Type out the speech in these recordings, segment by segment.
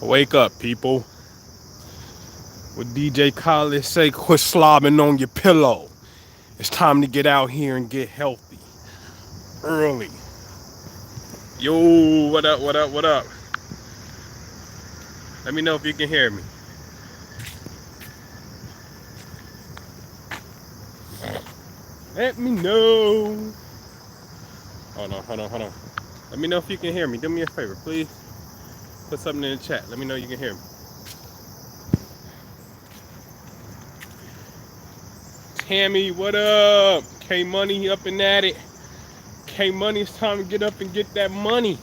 Wake up, people. What DJ Khaled say, quit slobbing on your pillow. It's time to get out here and get healthy. Early. Yo, what up, what up, what up? Let me know if you can hear me. Let me know. Hold on. Let me know if you can hear me. Do me a favor, please. Put something in the chat. Let me know you can hear me. Tammy, what up? K Money up and at it. K Money, it's time to get up and get that money.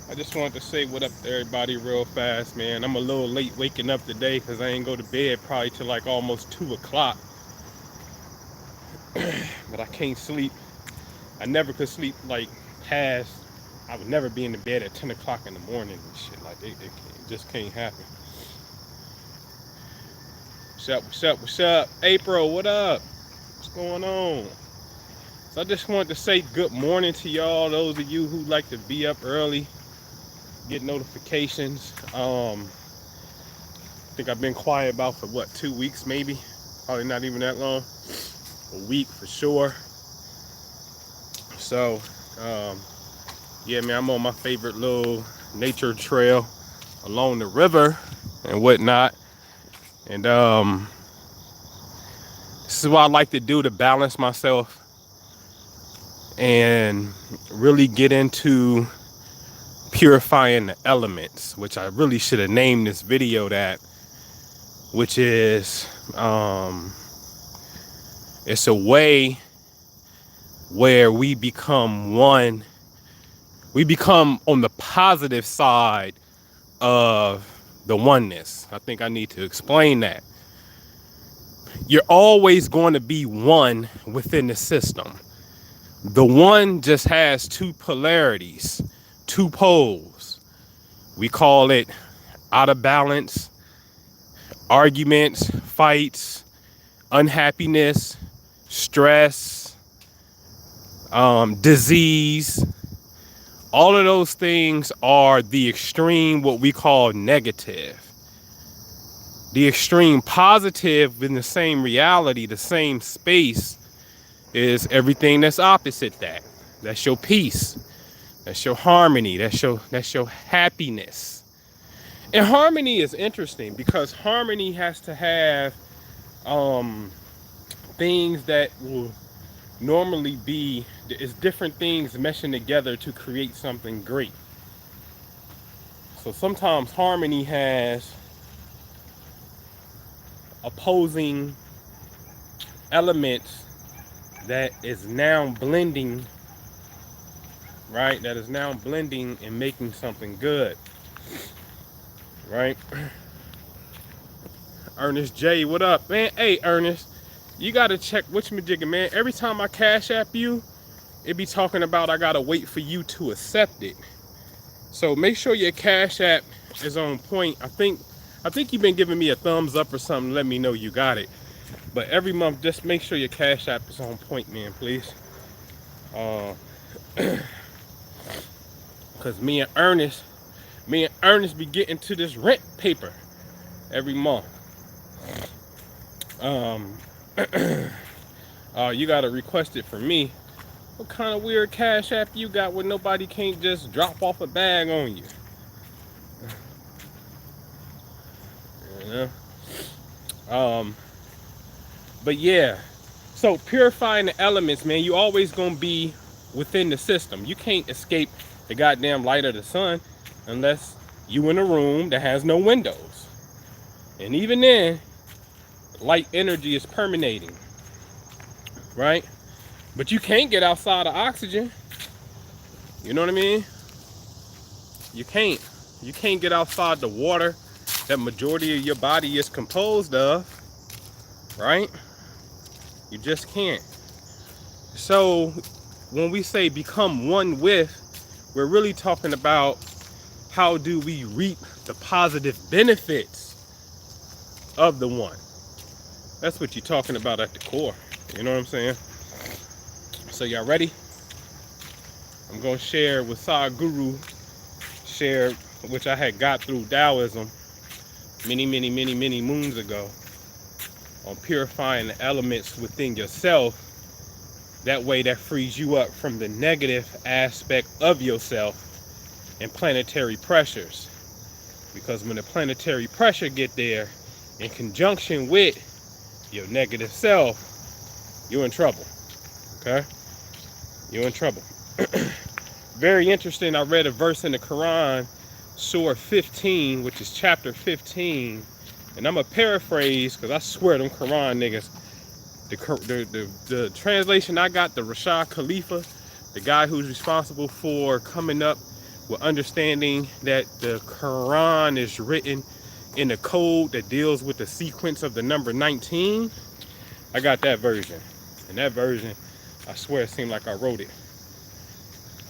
I just wanted to say what up to everybody real fast, man. I'm a little late waking up today because I ain't go to bed probably till like almost 2 o'clock. But I can't sleep. I never could sleep like past. I would never be in the bed at 10 o'clock in the morning and shit. Like, it just can't happen. What's up? April, what up? What's going on? So I just wanted to say good morning to y'all. Those of you who like to be up early, get notifications. I think I've been quiet about for what, 2 weeks maybe? Probably not even that long. A week for sure. So, yeah, man, I'm on my favorite little nature trail along the river and whatnot. And this is what I like to do to balance myself and really get into purifying the elements, which I really should have named this video that, which is it's a way where we become one. We become on the positive side of the oneness. I think I need to explain that. You're always going to be one within the system. The one just has two polarities, two poles. We call it out of balance, arguments, fights, unhappiness, stress, disease. All of those things are the extreme, what we call negative. The extreme positive in the same reality, the same space, is everything that's opposite that. That's your peace. That's your harmony. That's your happiness. And harmony is interesting because harmony has to have things that will normally be, it's different things meshing together to create something great. So sometimes harmony has opposing elements that is now blending, right? That is now blending and making something good, right? Ernest J, what up, man? Hey, Ernest, you gotta check which majigga, man. Every time I cash app you, it be talking about I gotta wait for you to accept it. So make sure your cash app is on point. I think you've been giving me a thumbs up or something. Let me know you got it. But every month, just make sure your cash app is on point, man, please. Cause me and Ernest be getting to this rent paper every month. You gotta request it for me. What kind of weird cash app you got where nobody can't just drop off a bag on you? You know? But yeah, so purifying the elements, man, you always gonna be within the system. You can't escape the goddamn light of the sun unless you in a room that has no windows. And even then, light energy is permeating, right? But you can't get outside of oxygen. You know what I mean? You can't get outside the water that majority of your body is composed of, right? You just can't. So when we say become one with, we're really talking about how do we reap the positive benefits of the one. That's what you're talking about at the core. You know what I'm saying? So y'all ready? I'm gonna share with Sadhguru shared, which I had got through Taoism many moons ago, on purifying the elements within yourself. That way that frees you up from the negative aspect of yourself and planetary pressures. Because when the planetary pressure get there, in conjunction with your negative self, you're in trouble. Okay? You're in trouble. Very interesting. I read a verse in the Quran, Surah 15, which is chapter 15. And I'm going to paraphrase, because I swear them Quran niggas, the translation I got, the Rashad Khalifa, the guy who's responsible for coming up with understanding that the Quran is written in a code that deals with the sequence of the number 19. I got that version. And that version, I swear it seemed like I wrote it.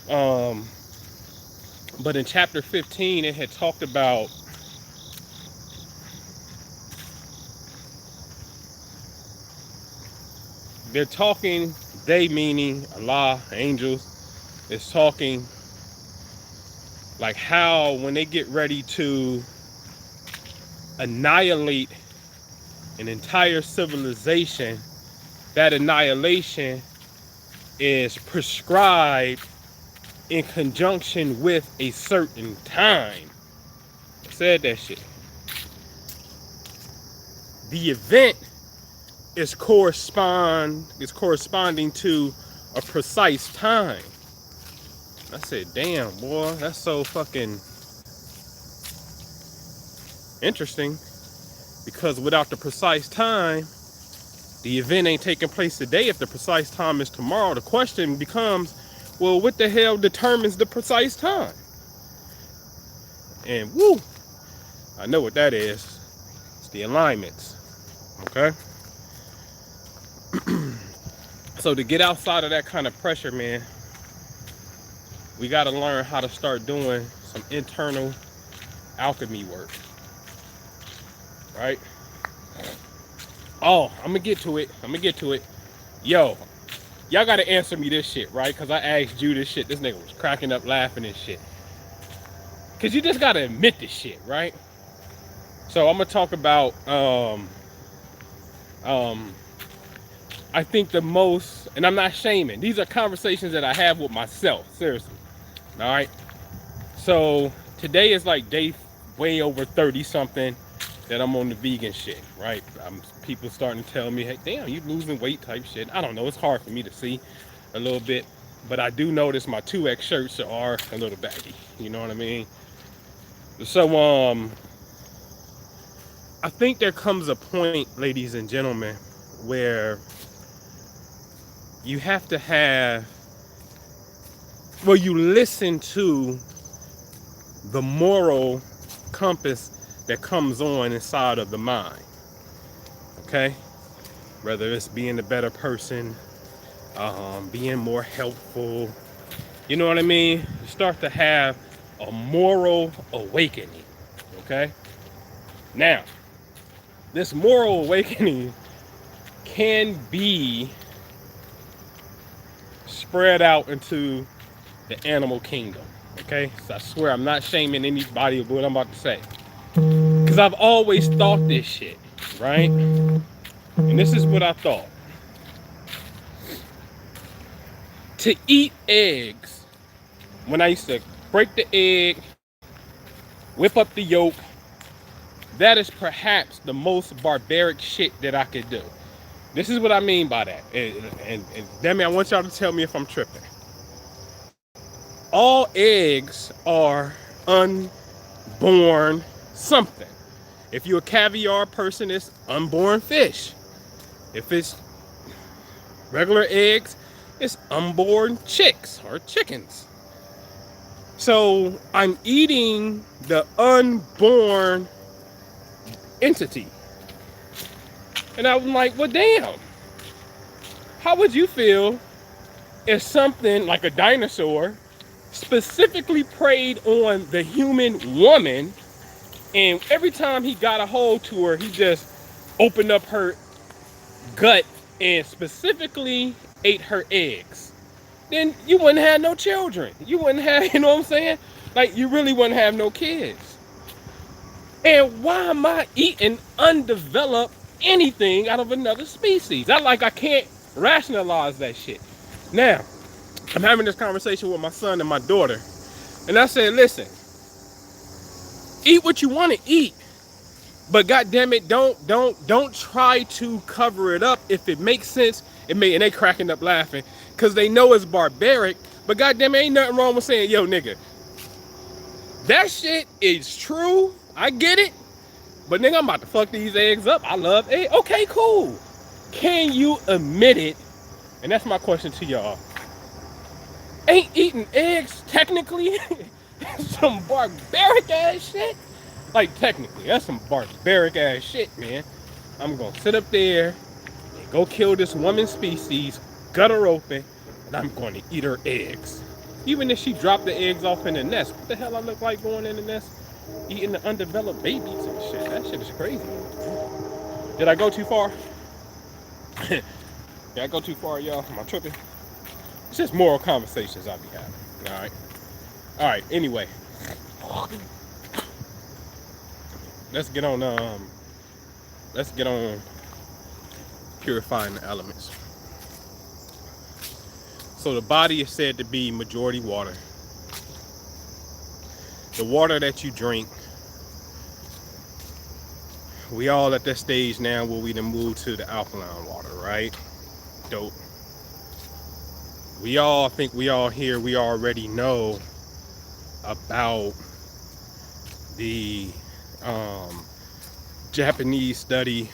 But in chapter 15, it had talked about they meaning Allah, angels, is talking like how when they get ready to annihilate an entire civilization, that annihilation is prescribed in conjunction with a certain time. I said that shit. The event is corresponding to a precise time. I said, damn, boy, that's so fucking interesting, because without the precise time, the event ain't taking place today. If the precise time is tomorrow, the question becomes, well, what the hell determines the precise time? And woo, I know what that is. It's the alignments. Okay? So to get outside of that kind of pressure, man, we got to learn how to start doing some internal alchemy work. Right? Oh, I'm going to get to it. Yo, y'all got to answer me this shit, right? Because I asked you this shit. This nigga was cracking up laughing and shit. Because you just got to admit this shit, right? So I'm going to talk about, I think the most, and I'm not shaming, these are conversations that I have with myself, seriously. All right? So today is like day way over 30 something that I'm on the vegan shit, right? People starting to tell me, hey, damn, you losing weight type shit. I don't know, it's hard for me to see a little bit, but I do notice my 2X shirts are a little baggy, you know what I mean? So, I think there comes a point, ladies and gentlemen, where you have to have, well, you listen to the moral compass that comes on inside of the mind, okay? Whether it's being a better person, being more helpful, you know what I mean? You start to have a moral awakening, okay? Now, this moral awakening can be spread out into the animal kingdom, okay? So I swear I'm not shaming anybody of what I'm about to say, because I've always thought this shit, right? And this is what I thought. To eat eggs, when I used to break the egg, whip up the yolk, that is perhaps the most barbaric shit that I could do. This is what I mean by that. And damn it, I want y'all to tell me if I'm tripping. All eggs are unborn something. If you're a caviar person, it's unborn fish. If it's regular eggs, it's unborn chicks or chickens. So I'm eating the unborn entity. And I'm like, well, damn. How would you feel if something like a dinosaur specifically preyed on the human woman, and every time he got a hold to her, he just opened up her gut and specifically ate her eggs? Then you wouldn't have no children. You wouldn't have, you know what I'm saying? Like, you really wouldn't have no kids. And why am I eating undeveloped anything out of another species? I can't rationalize that shit. Now, I'm having this conversation with my son and my daughter, and I said, listen, eat what you want to eat, but goddamn it, don't try to cover it up. If it makes sense, and they cracking up laughing because they know it's barbaric. But goddamn it, ain't nothing wrong with saying, yo, nigga, that shit is true. I get it. But nigga, I'm about to fuck these eggs up. I love eggs. Okay, cool. Can you admit it? And that's my question to y'all. Ain't eating eggs technically some barbaric ass shit? Like, technically, that's some barbaric ass shit, man. I'm gonna sit up there and go kill this woman species, gut her open, and I'm gonna eat her eggs. Even if she dropped the eggs off in the nest, what the hell I look like going in the nest? Eating the undeveloped babies and shit. That shit is crazy. Did I go too far? Did I go too far, y'all? Am I tripping? It's just moral conversations I'll be having. Alright. Alright, anyway. Let's get on purifying the elements. So the body is said to be majority water. The water that you drink, we all at that stage now where we done move to the alkaline water, right? Dope. We all think we all here, we already know about the Japanese study,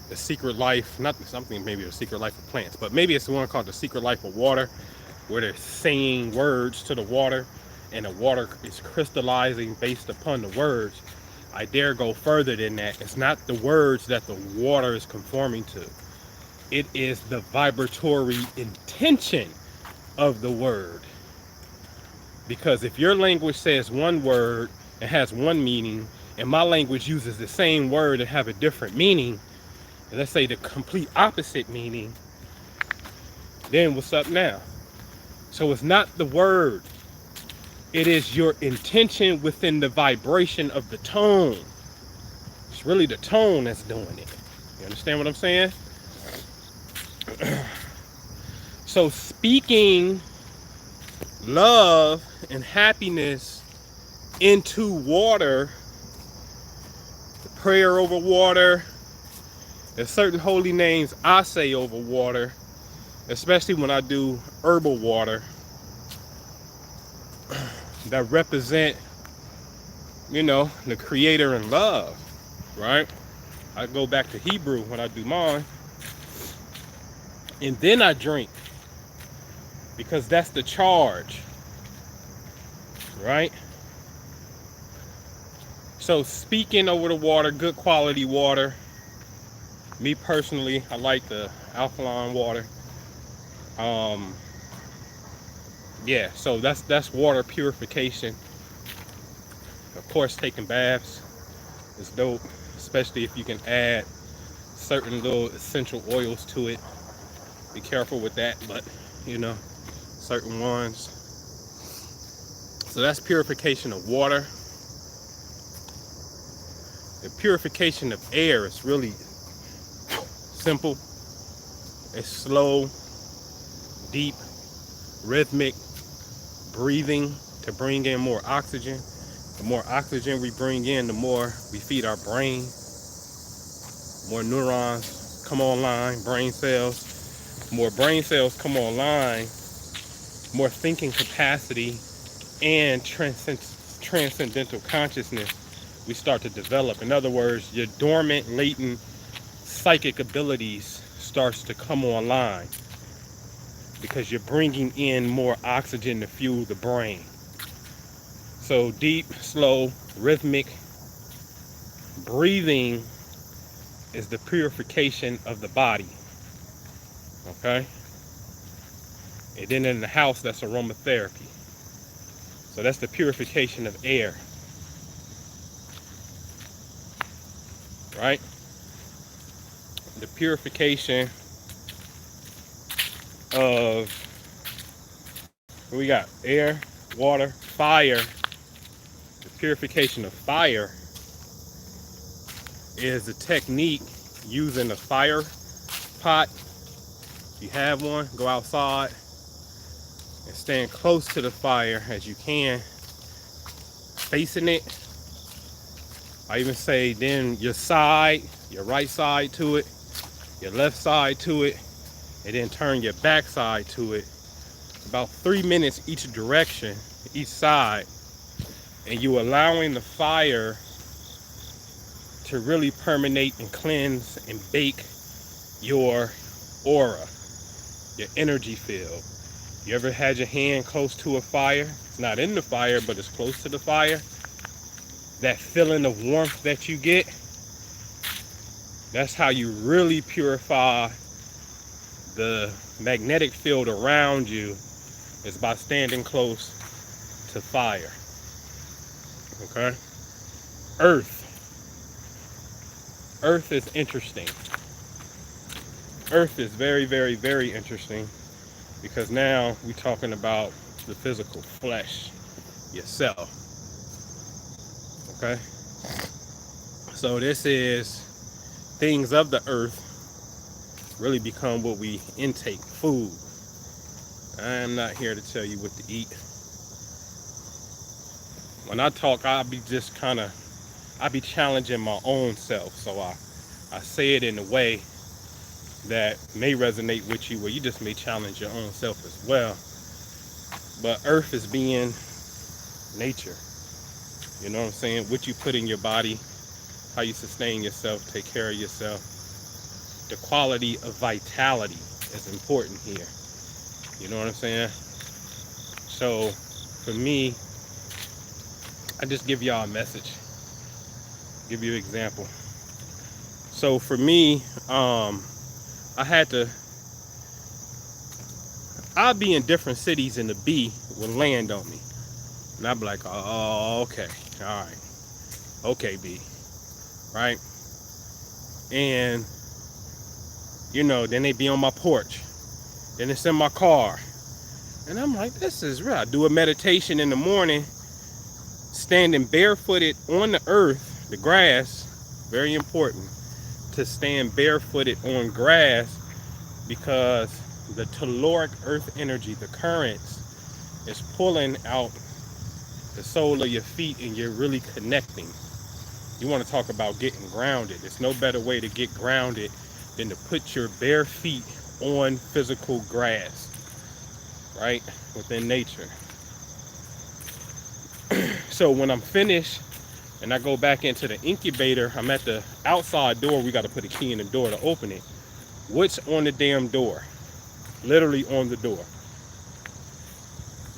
The Secret Life, not something, maybe The Secret Life of Plants, but maybe it's the one called The Secret Life of Water, where they're saying words to the water and the water is crystallizing based upon the words. I dare go further than that. It's not the words that the water is conforming to. It is the vibratory intention of the word. Because if your language says one word and has one meaning, and my language uses the same word and have a different meaning, and let's say the complete opposite meaning, then what's up now? So it's not the word. It is your intention within the vibration of the tone. It's really the tone that's doing it. You understand what I'm saying? So speaking love and happiness into water, the prayer over water, there's certain holy names I say over water, especially when I do herbal water, that represent, you know, the creator and love, right? I go back to Hebrew when I do mine. And then I drink, because that's the charge, right? So speaking over the water, good quality water. Me personally, I like the alkaline water. Yeah, so that's water purification. Of course, taking baths is dope, especially if you can add certain little essential oils to it. Be careful with that, but you know, certain ones. So that's purification of water. The purification of air is really simple. It's slow, deep, rhythmic breathing to bring in more oxygen. The more oxygen we bring in, the more we feed our brain. More neurons come online, brain cells. More brain cells come online, more thinking capacity and transcendental consciousness we start to develop. In other words, your dormant, latent psychic abilities starts to come online because you're bringing in more oxygen to fuel the brain. So deep, slow, rhythmic breathing is the purification of the body. Okay? And then in the house, that's aromatherapy. So that's the purification of air. Right? The purification of, what we got? Air, water, fire. The purification of fire is a technique using a fire pot. If you have one, go outside and stand close to the fire as you can, facing it. I even say then your side, your right side to it, your left side to it, and then turn your back side to it. About 3 minutes each direction, each side, and you allowing the fire to really permeate and cleanse and bake your aura, your energy field. You ever had your hand close to a fire? It's not in the fire, but it's close to the fire. That feeling of warmth that you get, that's how you really purify the magnetic field around you, is by standing close to fire. Okay? Earth. Earth is interesting. Earth is very, very, very interesting, because now we're talking about the physical flesh, yourself. Okay? So this is things of the earth really become what we intake, food. I'm not here to tell you what to eat. When I talk, I'll be challenging my own self. So I say it in a way that may resonate with you, where you just may challenge your own self as well. But earth is being nature. You know what I'm saying? What you put in your body, how you sustain yourself, take care of yourself. The quality of vitality is important here. You know what I'm saying? So for me, I just give y'all a message, give you an example. So for me, I'll be in different cities and the bee would land on me. And I'd be like, oh, okay, all right, okay, bee, right? And, you know, then they be on my porch. Then it's in my car. And I'm like, this is real. I do a meditation in the morning, standing barefooted on the earth, the grass, very important to stand barefooted on grass, because the telluric earth energy, the currents, is pulling out the sole of your feet, and you're really connecting. You want to talk about getting grounded. There's no better way to get grounded than to put your bare feet on physical grass, right, within nature. So when I'm finished and I go back into the incubator, I'm at the outside door. We got to put a key in the door to open it. What's on the damn door? Literally on the door.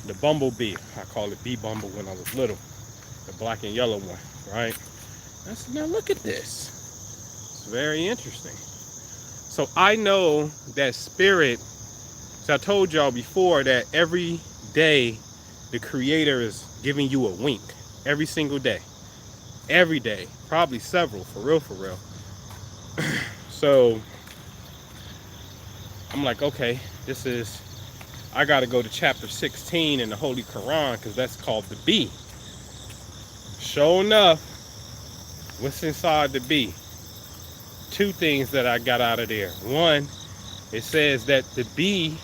The bumblebee. I call it bee bumble when I was little. The black and yellow one, right? I said, now look at this. It's very interesting. So I know that spirit, so I told y'all before that every day the Creator is giving you a wink. Every single day. Every day. Probably several, for real, for real. So I'm like, okay, I got to go to chapter 16 in the Holy Quran, because that's called the bee. Sure enough, what's inside the bee? Two things that I got out of there. One, it says that the bee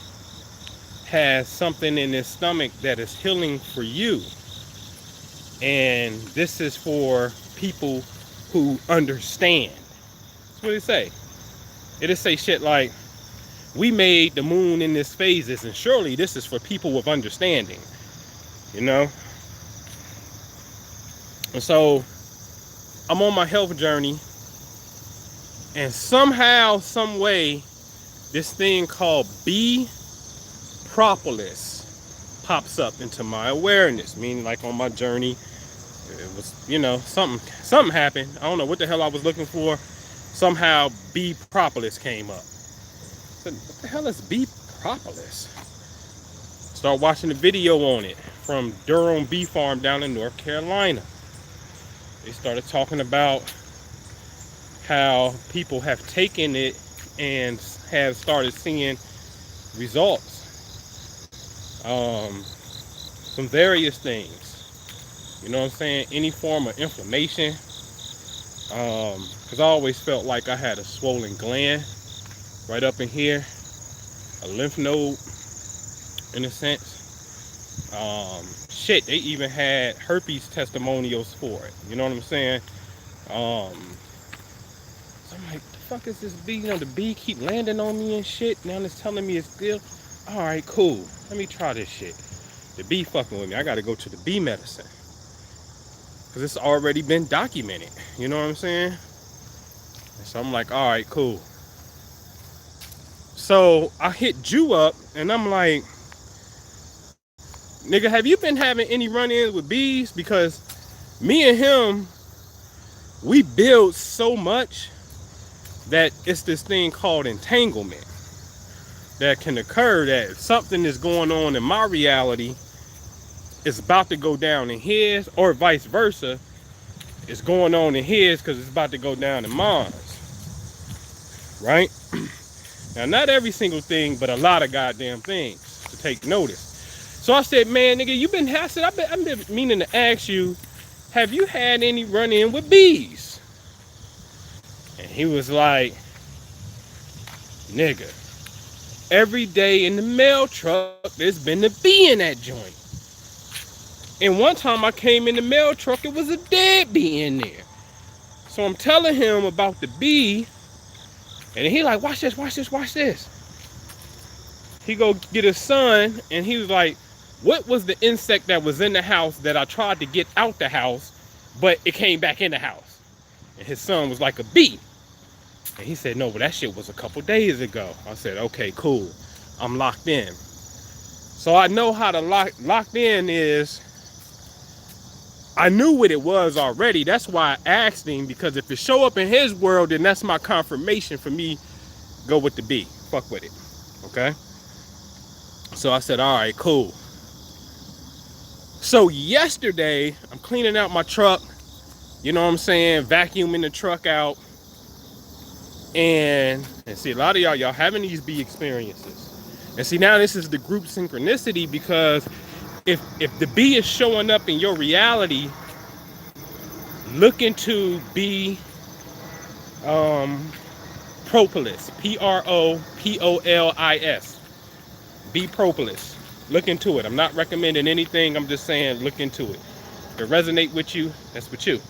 has something in his stomach that is healing for you. And this is for people who understand. That's what it say. It'll say shit like, we made the moon in this phases, and surely this is for people with understanding. You know? And so I'm on my health journey, and somehow, some way, this thing called bee propolis pops up into my awareness. Meaning, like, on my journey, it was, you know, something happened. I don't know what the hell I was looking for. Somehow bee propolis came up. I said, what the hell is bee propolis? Start watching the video on it from Durham Bee Farm down in North Carolina. They started talking about how people have taken it and have started seeing results. some various things. You know what I'm saying? Any form of inflammation. Because I always felt like I had a swollen gland right up in here, a lymph node in a sense. Shit, they even had herpes testimonials for it. You know what I'm saying? So I'm like, the fuck is this bee? You know, the bee keep landing on me and shit. Now it's telling me it's good. All right, cool. Let me try this shit. The bee fucking with me. I gotta go to the bee medicine. Because it's already been documented. You know what I'm saying? And so I'm like, all right, cool. So I hit Jew up and I'm like, nigga, have you been having any run-ins with bees? Because me and him, we build so much that it's this thing called entanglement that can occur, that if something is going on in my reality, it's about to go down in his, or vice versa. It's going on in his because it's about to go down in mine. Right? Now, not every single thing, but a lot of goddamn things to take notice. So I said, man, nigga, you been hassling. I've been meaning to ask you, have you had any run-in with bees? And he was like, nigga, every day in the mail truck, there's been a bee in that joint. And one time I came in the mail truck, it was a dead bee in there. So I'm telling him about the bee, and he like, watch this, watch this, watch this. He go get his son, and he was like, what was the insect that was in the house that I tried to get out the house, but it came back in the house? And his son was like, a bee. And he said, no, but that shit was a couple days ago. I said, okay, cool. I'm locked in. So I know how to locked in is, I knew what it was already. That's why I asked him, because if it show up in his world, then that's my confirmation for me go with the bee. Fuck with it. Okay? So I said, all right, cool. So yesterday, I'm cleaning out my truck. You know what I'm saying? Vacuuming the truck out. And see, a lot of y'all having these bee experiences. And see, now this is the group synchronicity, because if the bee is showing up in your reality, look into bee propolis, Propolis, bee propolis. Look into it. I'm not recommending anything. I'm just saying look into it. If it resonate with you, that's with you.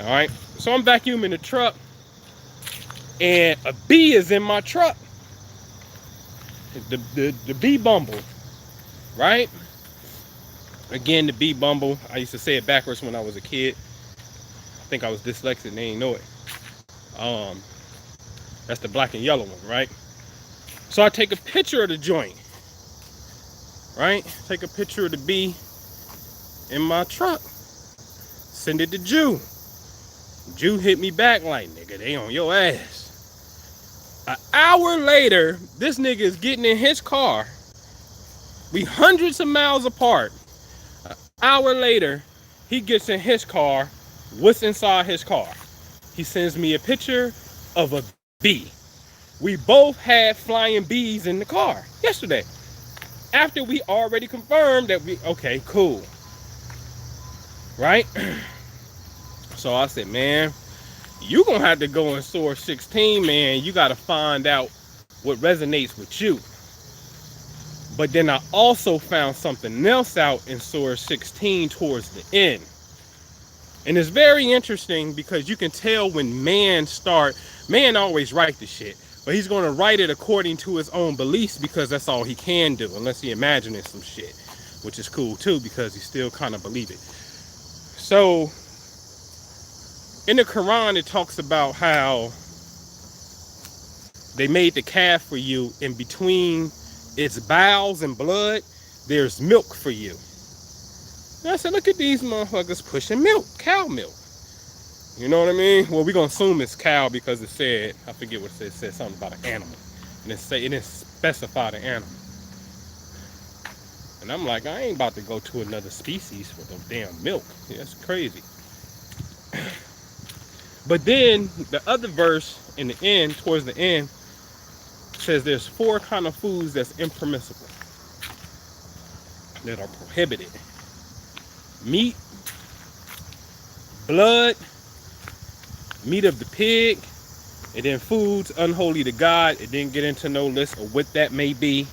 All right. So I'm vacuuming the truck, and a bee is in my truck. The bee bumble, right? Again, the bee bumble. I used to say it backwards when I was a kid. I think I was dyslexic and they ain't know it. That's the black and yellow one, right? So I take a picture of the joint, right? Take a picture of the bee in my truck. Send it to Jew. Jew hit me back like, nigga, they on your ass. An hour later, this nigga is getting in his car. We hundreds of miles apart. An hour later, he gets in his car. What's inside his car? He sends me a picture of a bee. We both had flying bees in the car yesterday. After we already confirmed that okay, cool. Right? So I said, man, you gonna have to go in Source 16, man. You gotta find out what resonates with you. But then I also found something else out in Source 16 towards the end. And it's very interesting because you can tell when man always write the shit, but he's gonna write it according to his own beliefs because that's all he can do, unless he imagines some shit, which is cool too because he still kind of believe it. So in the Quran, it talks about how they made the calf for you, in between its bowels and blood, there's milk for you. And I said, look at these motherfuckers pushing milk, cow milk. You know what I mean? Well, we're going to assume it's cow because it said, I forget what it said. It said something about an animal. And it didn't specify the animal. And I'm like, I ain't about to go to another species for no damn milk. Yeah, that's crazy. But then the other verse in the end, towards the end, says there's 4 kind of foods that's impermissible. that are prohibited. Meat, blood, meat of the pig, and then foods unholy to God. It didn't get into no list of what that may be,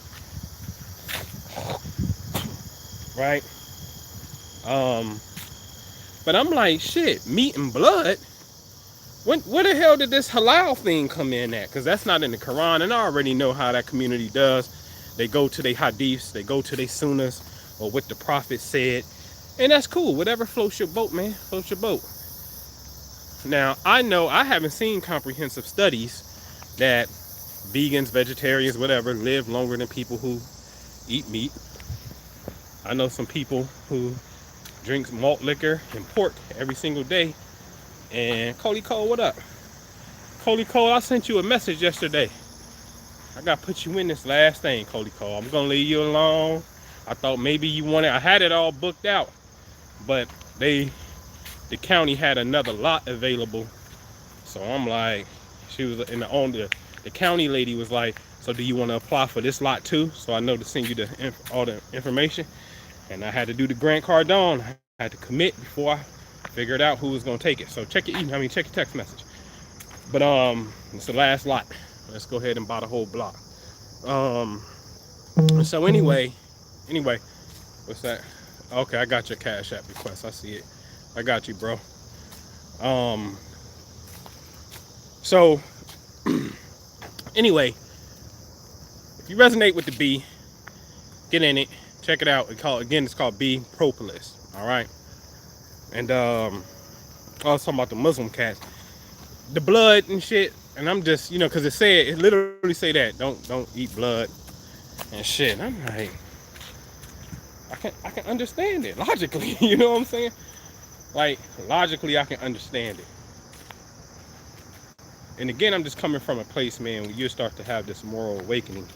right? Um, but I'm like, shit, meat and blood. Where the hell did this halal thing come in at? Because that's not in the Quran, and I already know how that community does. They go to their hadiths, they go to their sunnahs, or what the prophet said, and that's cool. Whatever floats your boat, man, floats your boat. Now, I know I haven't seen comprehensive studies that vegans, vegetarians, whatever, live longer than people who eat meat. I know some people who drink malt liquor and pork every single day. And Cody Cole, what up? Cody Cole, I sent you a message yesterday. I got to put you in this last thing, Cody Cole. I'm going to leave you alone. I thought maybe you wanted, I had it all booked out, but the county had another lot available. So I'm like, she was in the county lady was like, so do you want to apply for this lot too? So I know to send you all the information. And I had to do the Grant Cardone. I had to commit before I figured out who was going to take it. So check your email, check your text message. But it's the last lot. Let's go ahead and buy the whole block. So anyway, what's that? Okay, I got your Cash App request. I see it. I got you, bro. So anyway, if you resonate with the bee, get in it, check it out. It's called Bee Propolis. All right. And I was talking about the Muslim cats, the blood and shit. And I'm just, because it literally say that don't eat blood and shit. And I'm like, I can understand it logically. You know what I'm saying? Like logically, I can understand it. And again, I'm just coming from a place, man, where you start to have this moral awakening,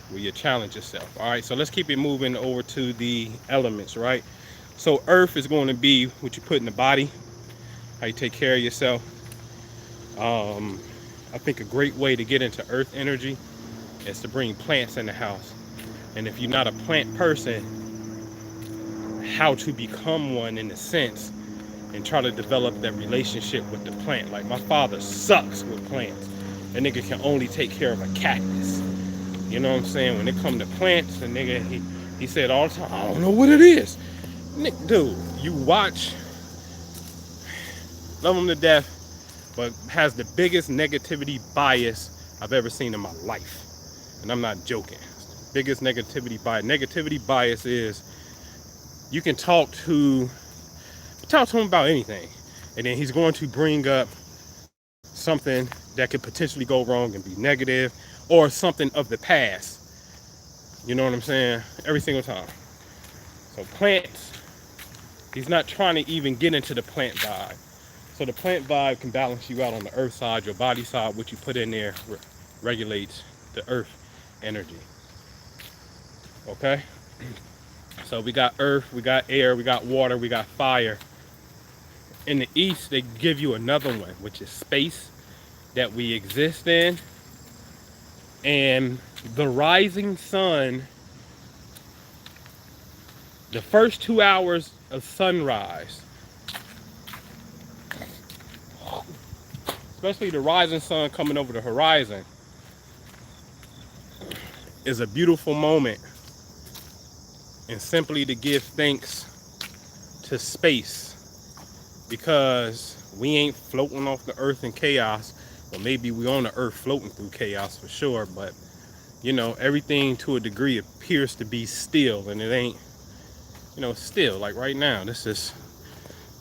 where you challenge yourself. All right, so let's keep it moving over to the elements, right? So earth is going to be what you put in the body, how you take care of yourself. I think a great way to get into earth energy is to bring plants in the house. And if you're not a plant person, how to become one in a sense and try to develop that relationship with the plant. Like my father sucks with plants. That nigga can only take care of a cactus. You know what I'm saying? When it come to plants, the nigga, he said all the time, I don't know what it is. Dude, you watch, love him to death, but has the biggest negativity bias I've ever seen in my life. And I'm not joking. Biggest negativity bias. Negativity bias is you can talk to him about anything, and then he's going to bring up something that could potentially go wrong and be negative, or something of the past. You know what I'm saying? Every single time. So plants, he's not trying to even get into the plant vibe. So the plant vibe can balance you out on the earth side. Your body side, what you put in there regulates the earth energy. Okay? So we got earth, we got air, we got water, we got fire. In the east, they give you another one, which is space that we exist in. And the rising sun, the first 2 hours of sunrise, especially the rising sun coming over the horizon, is a beautiful moment. And simply to give thanks to space, because we ain't floating off the earth in chaos. Well, maybe we on the earth floating through chaos for sure, but everything to a degree appears to be still, and it ain't, still. Like right now, this is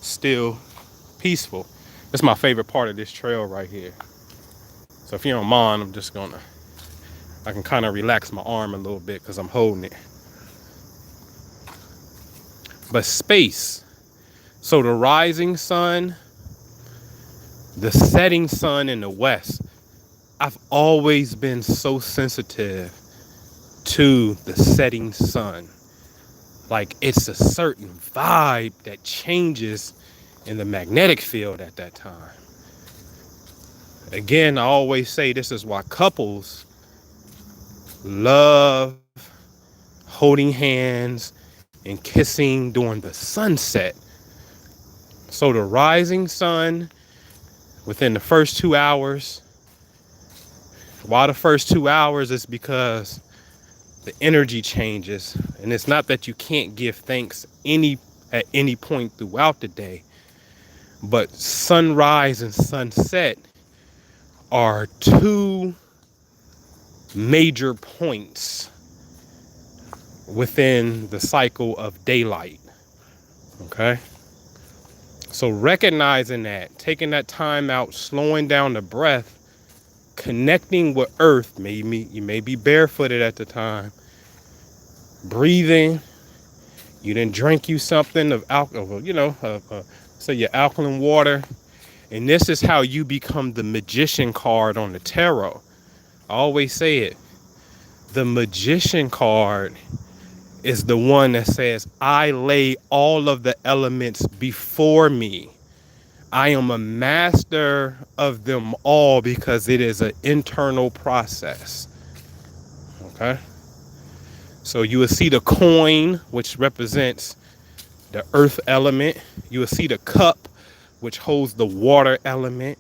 still peaceful. That's my favorite part of this trail right here. So if you don't mind, I can kind of relax my arm a little bit because I'm holding it. But space, so the rising sun, the setting sun in the west, I've always been so sensitive to the setting sun. Like it's a certain vibe that changes in the magnetic field at that time. Again, I always say this is why couples love holding hands and kissing during the sunset. So the rising sun within the first 2 hours, why the first 2 hours is because the energy changes. And it's not that you can't give thanks at any point throughout the day, but sunrise and sunset are two major points within the cycle of daylight. Okay? So recognizing that, taking that time out, slowing down the breath, connecting with earth, maybe you may be barefooted at the time, breathing, you didn't drink you something of alcohol, say your alkaline water. And this is how you become the magician card on the tarot. I always say it. The magician card is the one that says, I lay all of the elements before me. I am a master of them all because it is an internal process. Okay? So you will see the coin, which represents the earth element. You will see the cup, which holds the water element.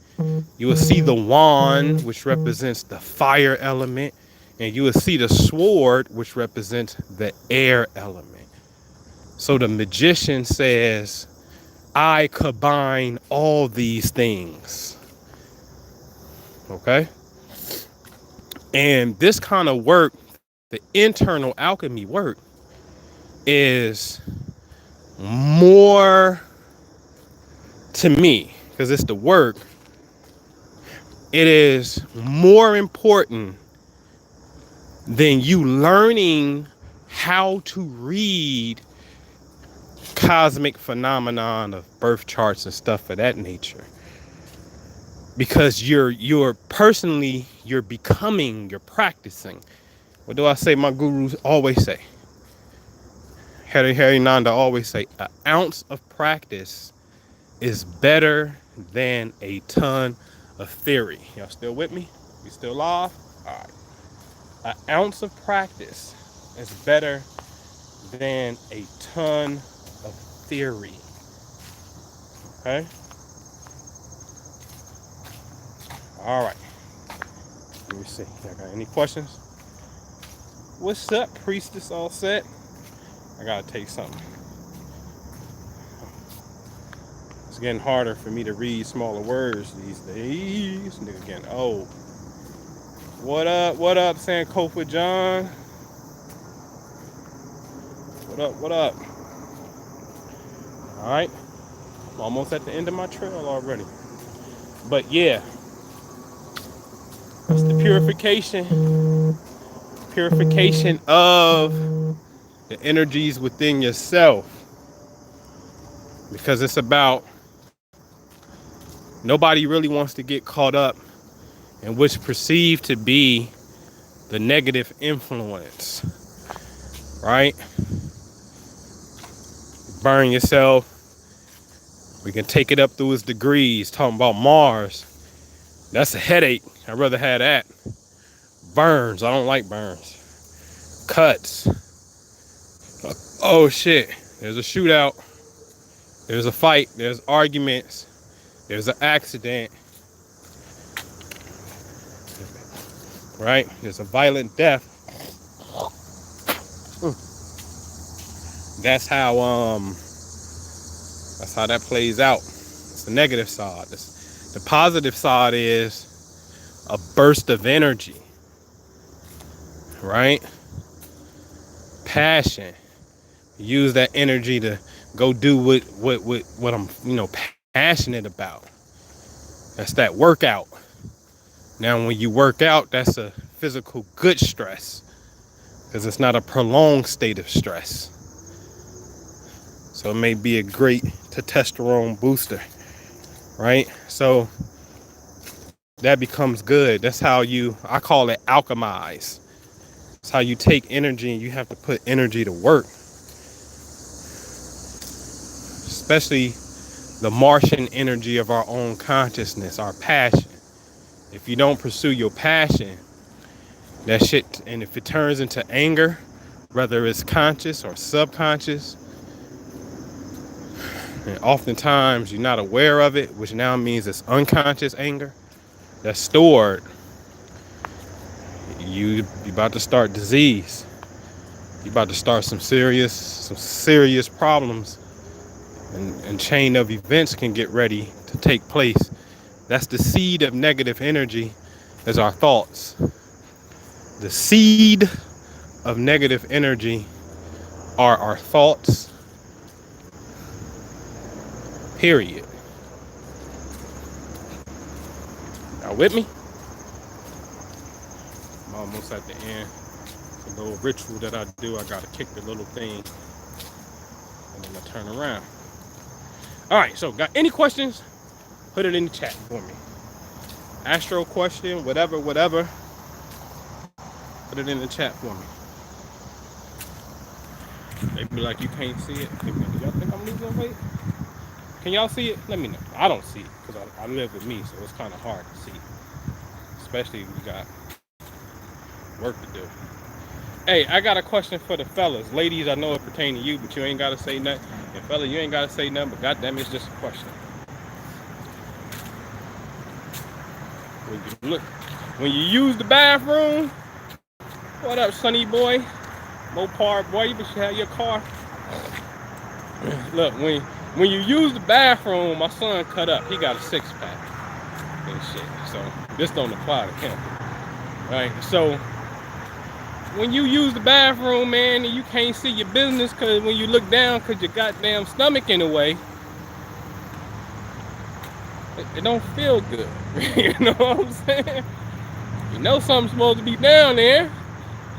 You will see the wand, which represents the fire element. And you will see the sword, which represents the air element. So the magician says, I combine all these things. Okay? And this kind of work, the internal alchemy work, is more, to me, because it's the work, it is more important than you learning how to read cosmic phenomenon of birth charts and stuff of that nature. Because you're personally, you're becoming, you're practicing. What do I say? My gurus always say. Hari Nanda always say, an ounce of practice is better than a ton of theory. Y'all still with me? You still live? All right. An ounce of practice is better than a ton of theory. Okay? All right. Let me see. Y'all got any questions? What's up, priestess? All set? I gotta take something. It's getting harder for me to read smaller words these days. Nigga getting old. What up, Sankofa John? What up? Alright. I'm almost at the end of my trail already. But yeah. That's the purification. Purification of the energies within yourself. Because it's about, nobody really wants to get caught up in what's perceived to be the negative influence, right? Burn yourself. We can take it up through its degrees. Talking about Mars, that's a headache. I'd rather have that. Burns, I don't like burns. Cuts. Oh shit, there's a shootout. There's a fight. There's arguments. There's an accident. Right? There's a violent death. That's how that plays out. It's the negative side. The positive side is a burst of energy. Right? Passion. Use that energy to go do what I'm, passionate about. That's that workout. Now, when you work out, that's a physical good stress because it's not a prolonged state of stress. So it may be a great testosterone booster, right? So that becomes good. That's how I call it alchemize. It's how you take energy and you have to put energy to work. Especially the Martian energy of our own consciousness, our passion. If you don't pursue your passion, that shit, and if it turns into anger whether it's conscious or subconscious. And oftentimes you're not aware of it, which now means it's unconscious anger that's stored. You about to start disease. You about to start some serious problems, and chain of events can get ready to take place. That's the seed of negative energy, is our thoughts. The seed of negative energy are our thoughts. Period. Y'all with me? I'm almost at the end. It's a little ritual that I do. I gotta kick the little thing and then I turn around. All right, so got any questions? Put it in the chat for me. Astro question, whatever. Put it in the chat for me. They be like, you can't see it. Do y'all think I'm losing weight? Can y'all see it? Let me know. I don't see it because I live with me, so it's kind of hard to see. Especially if you got work to do. Hey, I got a question for the fellas. Ladies, I know it pertains to you, but you ain't got to say nothing. And fella, you ain't got to say nothing, but goddamn, it's just a question. When you use the bathroom, what up, sonny boy? Mopar boy, you should have your car. Look, when you use the bathroom, my son cut up. He got a 6-pack and shit. So this don't apply to him. Right? So when you use the bathroom, man, and you can't see your business because when you look down because your goddamn stomach in the way, it don't feel good. You know what I'm saying? You know something's supposed to be down there.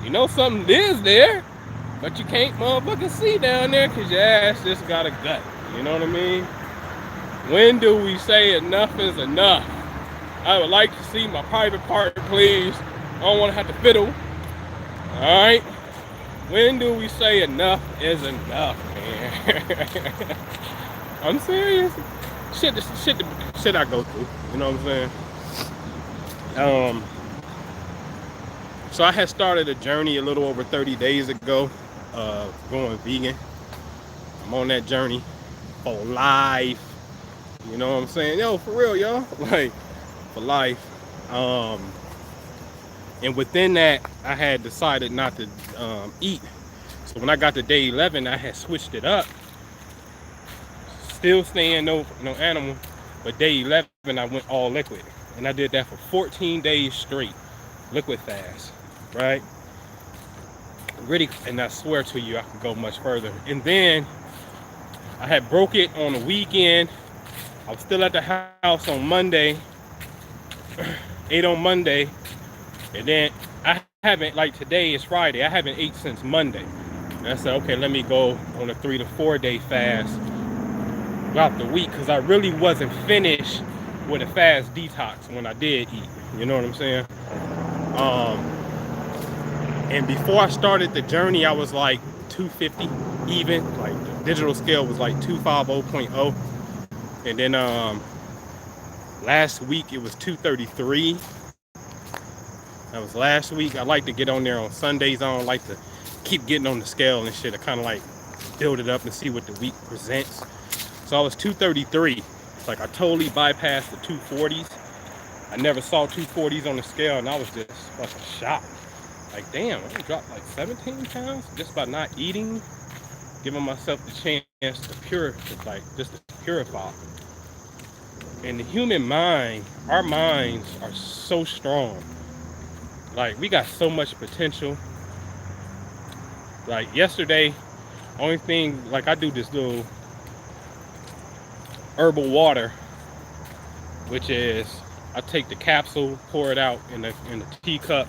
You know something is there, but you can't motherfucking see down there because your ass just got a gut. You know what I mean? When do we say enough is enough? I would like to see my private part, please. I don't want to have to fiddle. All right? When do we say enough is enough, man? I'm serious. Shit I go through. You know what I'm saying? So I had started a journey a little over 30 days ago, going vegan. I'm on that journey for life. You know what I'm saying? Yo, for real, y'all. Like, for life. And within that, I had decided not to eat. So when I got to day 11, I had switched it up. Still staying no animal, but day 11, I went all liquid. And I did that for 14 days straight, liquid fast. Right? Really, and I swear to you, I could go much further. And then I had broke it on the weekend. I was still at the house on Monday, ate on Monday, and then I haven't, like today is Friday, I haven't ate since Monday. And I said, okay, let me go on a 3 to 4 day fast throughout the week because I really wasn't finished with a fast detox when I did eat. You know what I'm saying? And before I started the journey, I was like 250 even. Like the digital scale was like 250.0. And then last week it was 233. That was last week. I like to get on there on Sundays. I don't like to keep getting on the scale and shit. I kind of like build it up and see what the week presents. So I was 233. Like I totally bypassed the 240s. I never saw 240s on the scale and I was just fucking shocked. Like, damn, I dropped like 17 pounds just by not eating, giving myself the chance to purify. And the human mind, our minds are so strong. Like, we got so much potential. Like, yesterday, only thing, like, I do this little herbal water, which is, I take the capsule, pour it out in the teacup,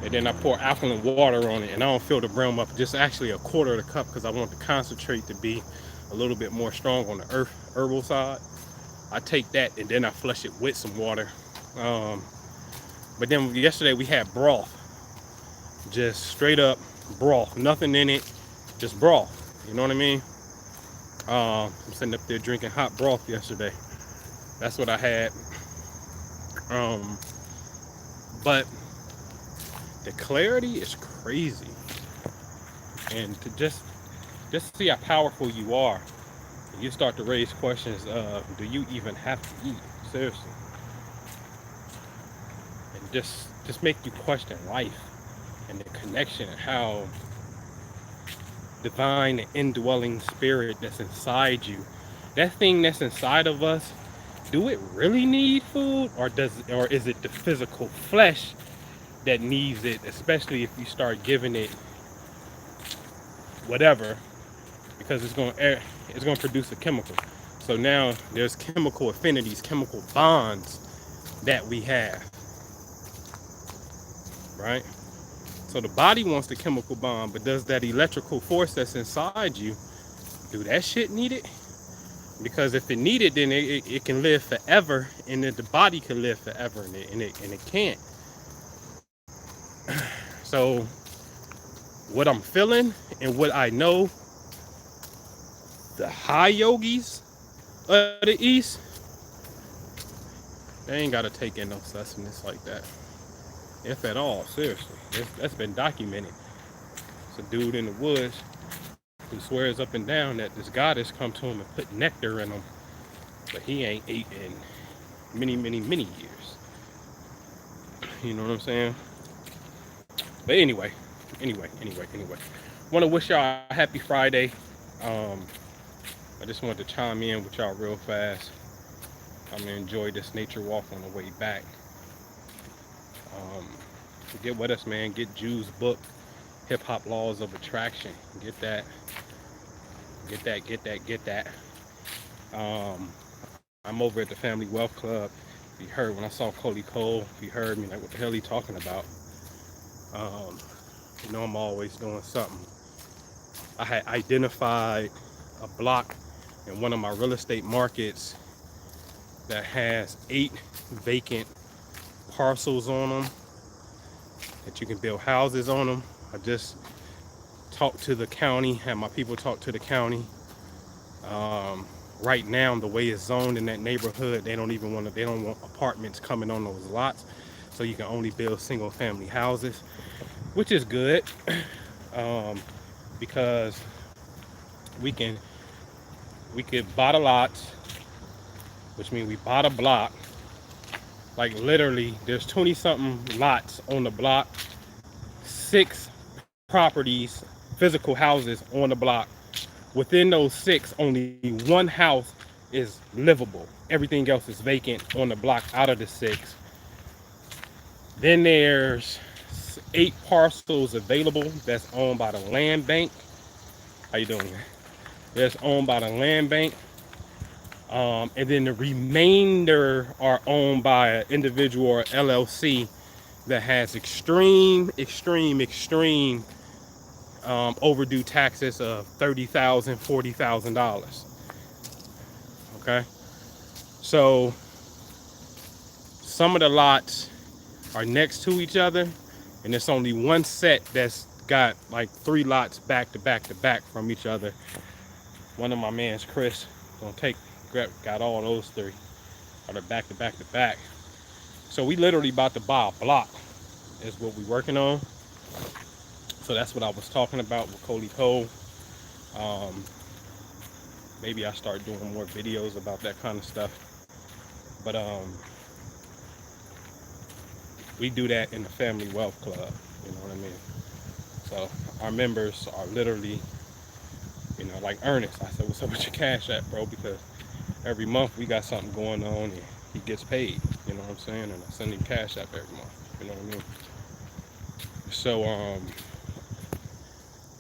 and then I pour alkaline water on it, and I don't fill the brim up, just actually a quarter of the cup because I want the concentrate to be a little bit more strong on the herbal side. I take that and then I flush it with some water. But then yesterday we had broth, just straight up broth, nothing in it, just broth. You know what I mean? I'm sitting up there drinking hot broth yesterday. That's what I had. But the clarity is crazy. and to just see how powerful you are. You start to raise questions of, do you even have to eat? Seriously. And just make you question life and the connection and how divine the indwelling spirit that's inside you. That thing that's inside of us, do it really need food, or is it the physical flesh that needs it, especially if you start giving it whatever, because it's going to produce a chemical. So now there's chemical affinities, chemical bonds that we have, right? So the body wants the chemical bond, but does that electrical force that's inside you, do that shit need it? Because if it needed, then it can live forever, and then the body can live forever, and it can't. So what I'm feeling and what I know, the high yogis of the East, they ain't gotta take in no sustenance like that, if at all. Seriously, that's been documented. It's a dude in the woods who swears up and down that this goddess come to him and put nectar in him, but he ain't ate in many years. You know what I'm saying? But anyway. Want to wish y'all a happy Friday. Um, I just wanted to chime in with y'all real fast. I'm gonna enjoy this nature walk on the way back. Um, get with us, man. Get Ju's book, Hip Hop Laws of Attraction. Get that. Get that. Um, I'm over at the Family Wealth Club. If you heard when I saw Cody Cole, if you heard me, like, what the hell he talking about? Um, you know I'm always doing something. I had identified a block in one of my real estate markets that has 8 vacant parcels on them that you can build houses on them. I just talked to the county, had my people talk to the county. Right now, the way it's zoned in that neighborhood, they don't want apartments coming on those lots, so you can only build single family houses, which is good. Because we could buy the lots, which means we bought a block. Like literally, there's 20 something lots on the block, 6 properties, physical houses on the block. Within those 6, only one house is livable. Everything else is vacant on the block out of the 6. Then there's 8 parcels available that's owned by the land bank. How you doing? That's owned by the land bank. And then the remainder are owned by an individual or LLC that has extreme overdue taxes of $30,000, $40,000. Okay, so some of the lots are next to each other, and it's only one set that's got like 3 lots back to back from each other. One of my mans, Chris, got all those 3 are back to back. So we literally about to buy a block is what we working on. So that's what I was talking about with Cody Cole. Maybe I start doing more videos about that kind of stuff. But we do that in the Family Wealth Club. You know what I mean? So our members are literally, like Ernest. I said, what's up with your Cash App, bro? Because every month we got something going on and he gets paid. You know what I'm saying? And I send him Cash App every month. You know what I mean? So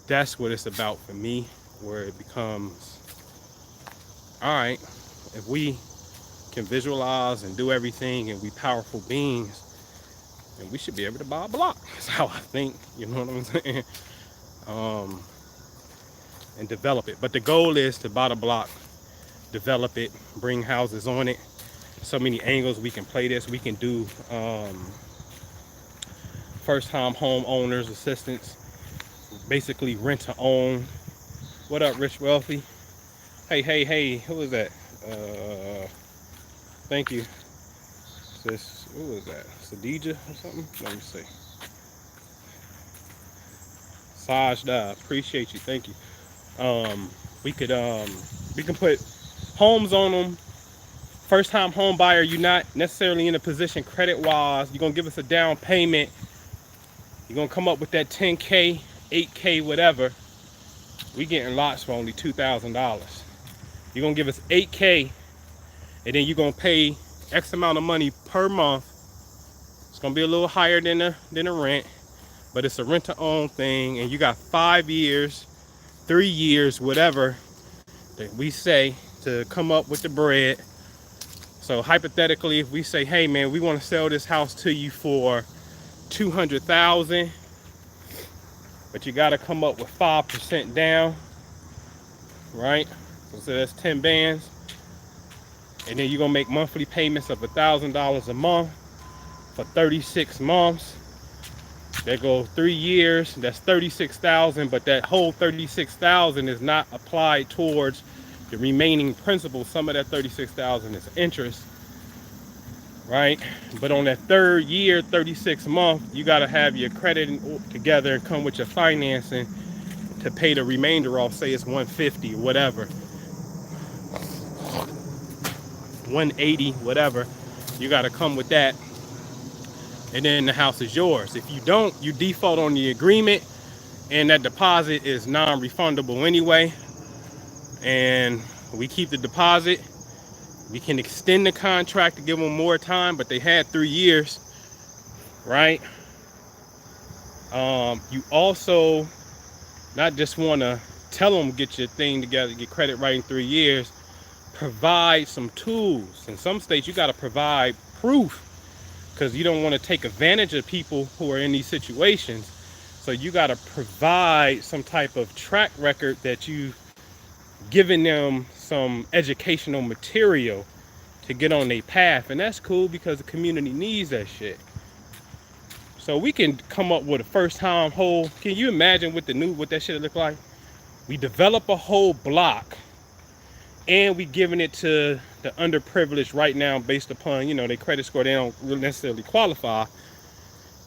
that's what it's about for me, where it becomes, all right, if we can visualize and do everything and we powerful beings, then we should be able to buy a block. That's how I think, you know what I'm saying? And develop it. But the goal is to buy the block, develop it, bring houses on it. So many angles we can play this. We can do first-time home owners assistance, basically rent to own. What up, Rich Wealthy? Hey, who is that? Thank you. Sis, who is that? Sadija or something? Let me see. Saj appreciate you, thank you. We could we can put homes on them. First time home buyer, you're not necessarily in a position credit wise. You're gonna give us a down payment. You're gonna come up with that 10K, 8K, whatever. We getting lots for only $2,000. You're gonna give us 8K, and then you're gonna pay X amount of money per month. It's gonna be a little higher than the rent, but it's a rent to own thing, and you got 5 years, 3 years, whatever that we say to come up with the bread. So hypothetically, if we say, hey man, we want to sell this house to you for $200,000, but you got to come up with 5% down, right? So that's 10 bands, and then you're gonna make monthly payments of $1,000 a month for 36 months. That goes 3 years. That's 36,000, but that whole 36,000 is not applied towards the remaining principal. Some of that 36,000 is interest, right? But on that third year, 36 month, you got to have your credit together and come with your financing to pay the remainder off. Say it's 150 or whatever, 180, whatever. You got to come with that, and then the house is yours. If you don't, you default on the agreement, and that deposit is non-refundable anyway, and we keep the deposit. We can extend the contract to give them more time, but they had 3 years, right? You also not just want to tell them get your thing together, get credit right in 3 years. Provide some tools. In some states, you got to provide proof, because you don't want to take advantage of people who are in these situations. So you got to provide some type of track record that you've given them some educational material to get on their path. And that's cool, because the community needs that shit. So we can come up with a first time whole. Can you imagine what that shit look like? We develop a whole block, and we giving it to the underprivileged right now based upon, you know, their credit score. They don't really necessarily qualify.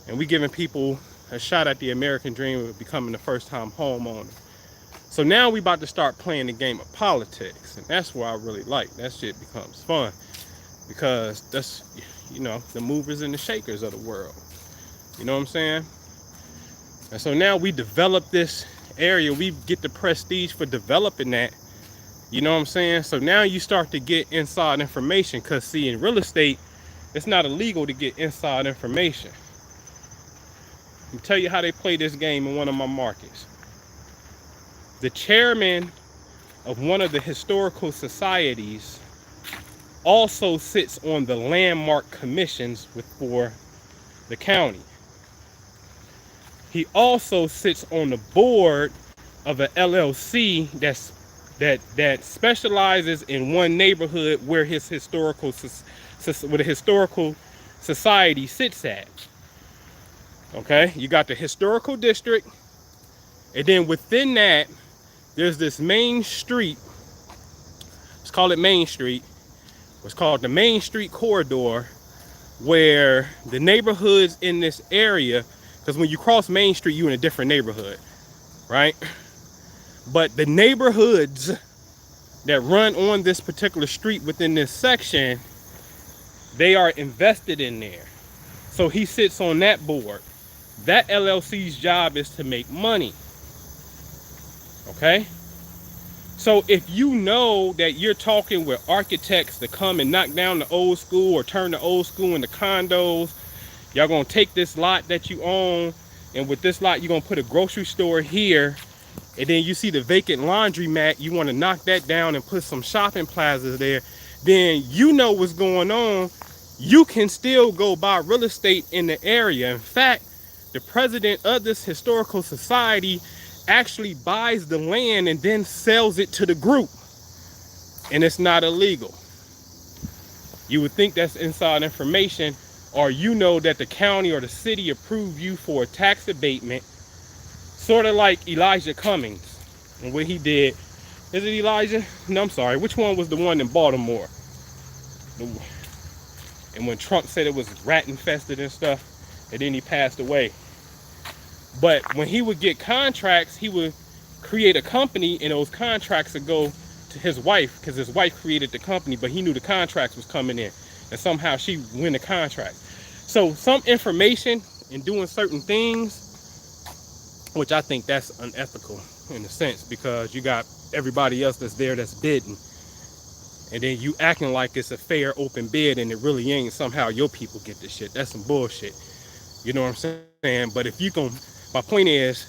And we giving people a shot at the American dream of becoming the first time homeowner. So now we about to start playing the game of politics. And that's where I really like. That shit becomes fun, because that's, you know, the movers and the shakers of the world. You know what I'm saying? And so now we develop this area. We get the prestige for developing that. You know what I'm saying? So now you start to get inside information, because see, in real estate, it's not illegal to get inside information. I'll tell you how they play this game in one of my markets. The chairman of one of the historical societies also sits on the landmark commissions for the county. He also sits on the board of an LLC that specializes in one neighborhood where his historical society sits at. Okay, you got the historical district, and then within that, there's this main street. Let's call it Main Street. It's called the Main Street Corridor, where the neighborhoods in this area, because when you cross Main Street, you're in a different neighborhood, right? But the neighborhoods that run on this particular street within this section, they are invested in there. So he sits on that board. That LLC's job is to make money. Okay? So if you know that you're talking with architects to come and knock down the old school or turn the old school into condos, y'all gonna take this lot that you own, and with this lot, you're gonna put a grocery store here, and then you see the vacant laundromat, you wanna knock that down and put some shopping plazas there, then you know what's going on. You can still go buy real estate in the area. In fact, the president of this historical society actually buys the land and then sells it to the group, and it's not illegal. You would think that's inside information, or you know that the county or the city approved you for a tax abatement, sort of like Elijah Cummings and what he did. Is it Elijah? No, I'm sorry. Which one was the one in Baltimore? And when Trump said it was rat infested and stuff, and then he passed away. But when he would get contracts, he would create a company, and those contracts would go to his wife because his wife created the company, but he knew the contracts was coming in, and somehow she win the contract. So some information in doing certain things, which I think that's unethical in a sense, because you got everybody else that's there that's bidding, and then you acting like it's a fair open bid and it really ain't. Somehow your people get this shit. That's some bullshit. You know what I'm saying? But if you can, my point is,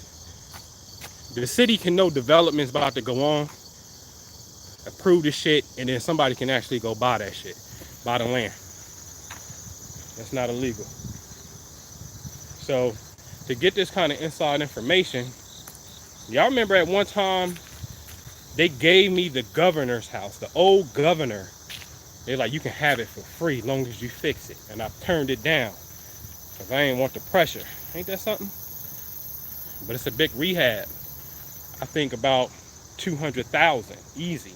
the city can know development's about to go on, approve the shit, and then somebody can actually go buy that shit, buy the land. That's not illegal. So to get this kind of inside information, y'all remember at one time they gave me the governor's house, the old governor. They're like, you can have it for free long as you fix it. And I turned it down because I ain't want the pressure. Ain't that something? But it's a big rehab. I think about 200,000 easy.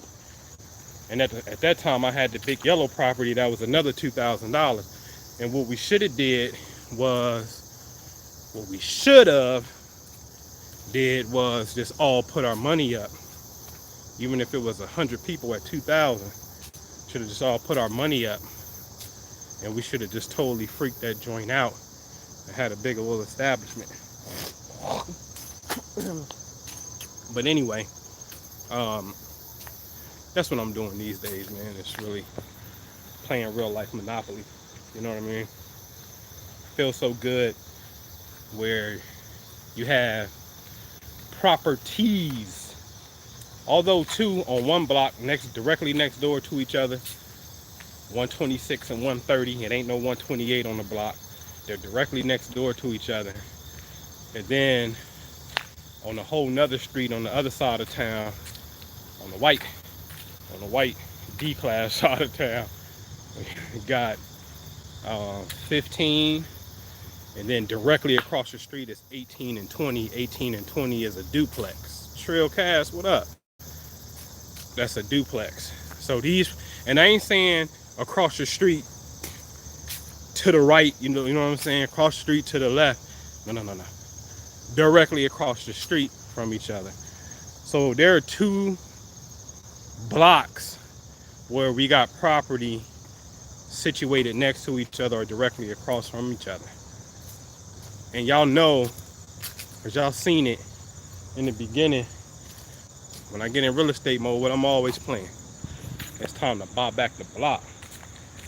And at that time I had the big yellow property that was another $2,000. And what we should have did was just all put our money up. Even if it was 100 people at 2,000, should have just all put our money up, and we should have just totally freaked that joint out and had a bigger little establishment. But anyway, that's what I'm doing these days, man. It's really playing real life Monopoly. You know what I mean? Feels so good where you have properties, although two on one block directly next door to each other, 126 and 130. It ain't no 128 on the block. They're directly next door to each other. And then on a whole nother street on the other side of town, on the white D-class side of town, we got 15, and then directly across the street is 18 and 20. 18 and 20 is a duplex. Trailcast, what up? That's a duplex. So these, and I ain't saying across the street to the right, you know what I'm saying? Across the street to the left. No. Directly across the street from each other. So there are 2 blocks where we got property situated next to each other or directly across from each other. And y'all know, because y'all seen it in the beginning, when I get in real estate mode, what I'm always playing, it's time to buy back the block.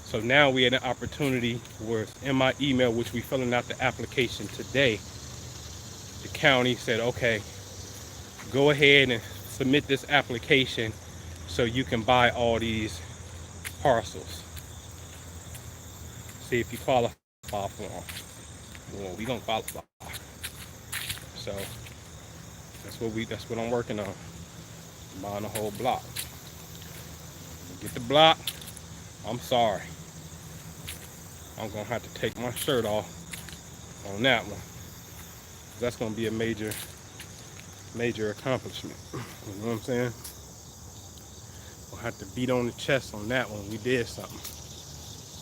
So now we had an opportunity where in my email, which we filling out the application today, the county said, okay, go ahead and submit this application so you can buy all these parcels. See if you qualify for them. Well, we don't qualify. So that's what I'm working on. Buying the whole block. Get the block. I'm sorry. I'm gonna have to take my shirt off on that one. That's gonna be a major accomplishment. You know what I'm saying? We'll have to beat on the chest on that one. We did something.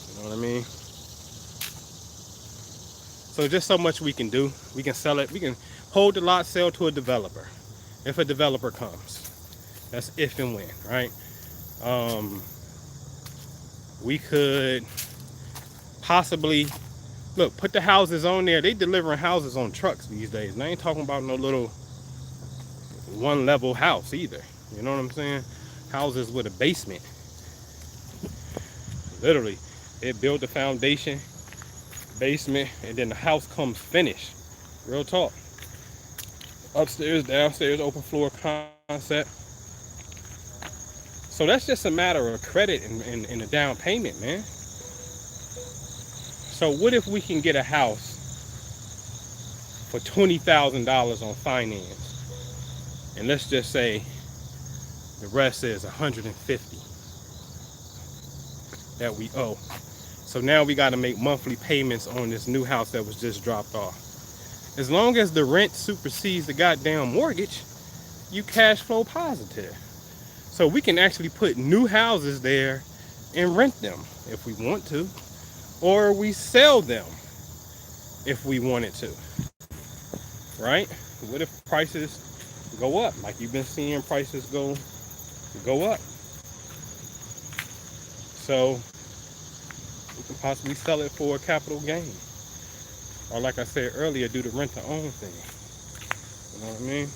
You know what I mean? So just so much we can do. We can sell it. We can hold the lot, sell to a developer. If a developer comes. That's if and when, right? We could possibly, look, put the houses on there. They delivering houses on trucks these days. And I ain't talking about no little 1-level house either. You know what I'm saying? Houses with a basement. Literally, they build the foundation, basement, and then the house comes finished. Real talk. Upstairs, downstairs, open floor concept. So that's just a matter of credit and a down payment, man. So what if we can get a house for $20,000 on finance, and let's just say the rest is $150 that we owe. So now we got to make monthly payments on this new house that was just dropped off. As long as the rent supersedes the goddamn mortgage, you cash flow positive. So we can actually put new houses there and rent them if we want to, or we sell them if we wanted to, right? What if prices go up? Like you've been seeing prices go up. So we can possibly sell it for a capital gain. Or like I said earlier, do the rent to own thing. You know what I mean?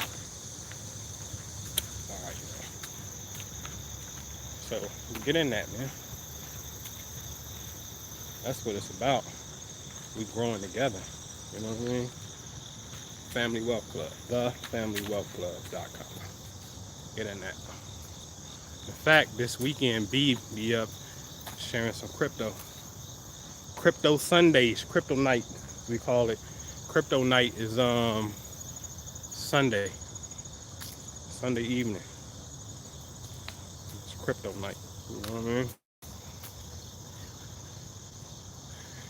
All right. So get in that, man. That's what it's about. We growing together. You know what I mean? Family Wealth Club. TheFamilyWealthClub.com. Get in that. In fact, this weekend, B be up sharing some crypto. Crypto Sundays, crypto night, we call it. Crypto night is Sunday evening. It's crypto night. You know what I mean?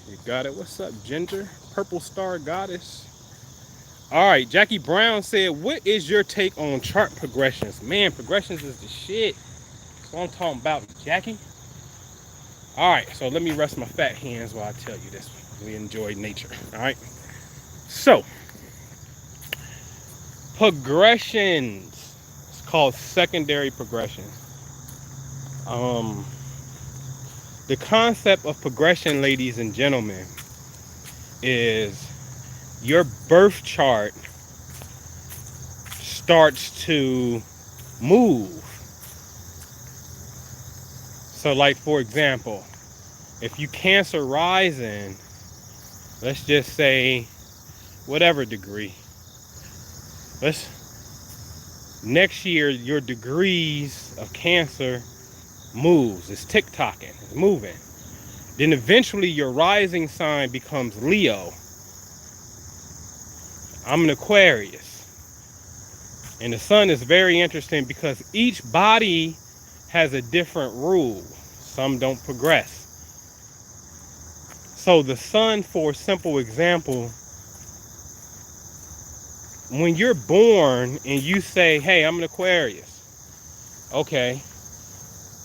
You got it. What's up, Ginger? Purple Star Goddess. All right, Jackie Brown said, what is your take on chart progressions? Man, progressions is the shit. That's what I'm talking about, Jackie. All right, so let me rest my fat hands while I tell you this. We enjoy nature, all right? So, progressions. It's called secondary progressions. The concept of progression, ladies and gentlemen, is your birth chart starts to move. So like, for example, if you Cancer rising, let's just say whatever degree, next year your degrees of Cancer moves, it's tick-tocking, it's moving. Then eventually your rising sign becomes Leo. I'm an Aquarius. And the sun is very interesting because each body has a different rule. Some don't progress. So the sun, for a simple example, when you're born and you say, hey, I'm an Aquarius. Okay.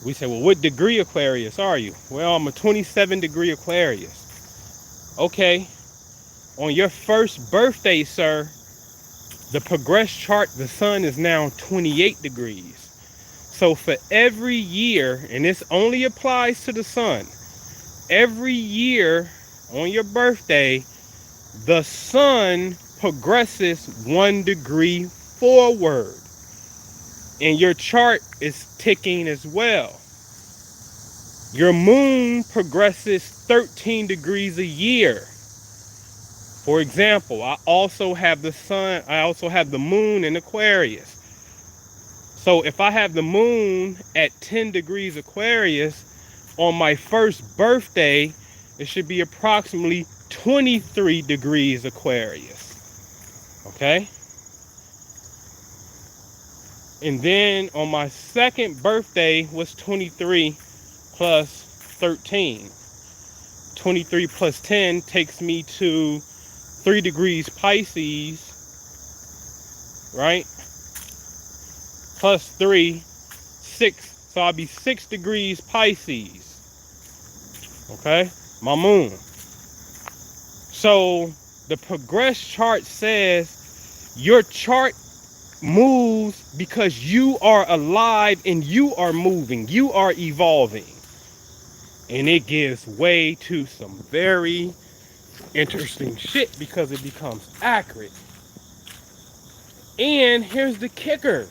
We say, well, what degree Aquarius are you? Well, I'm a 27 degree Aquarius. Okay. On your first birthday, sir, the progress chart, the sun is now 28 degrees. So for every year, and this only applies to the sun, every year on your birthday, the sun progresses 1 degree forward. And your chart is ticking as well. Your moon progresses 13 degrees a year. For example, I also have the moon in Aquarius. So if I have the moon at 10 degrees Aquarius, on my first birthday, it should be approximately 23 degrees Aquarius. Okay? And then on my second birthday was 23 plus 13. 23 plus 10 takes me to 3 degrees Pisces, right? Plus 3, 6. So I'll be 6 degrees Pisces. Okay? My moon. So the progress chart says your chart moves because you are alive and you are moving, you are evolving. And it gives way to some very interesting shit because it becomes accurate. And here's the kicker.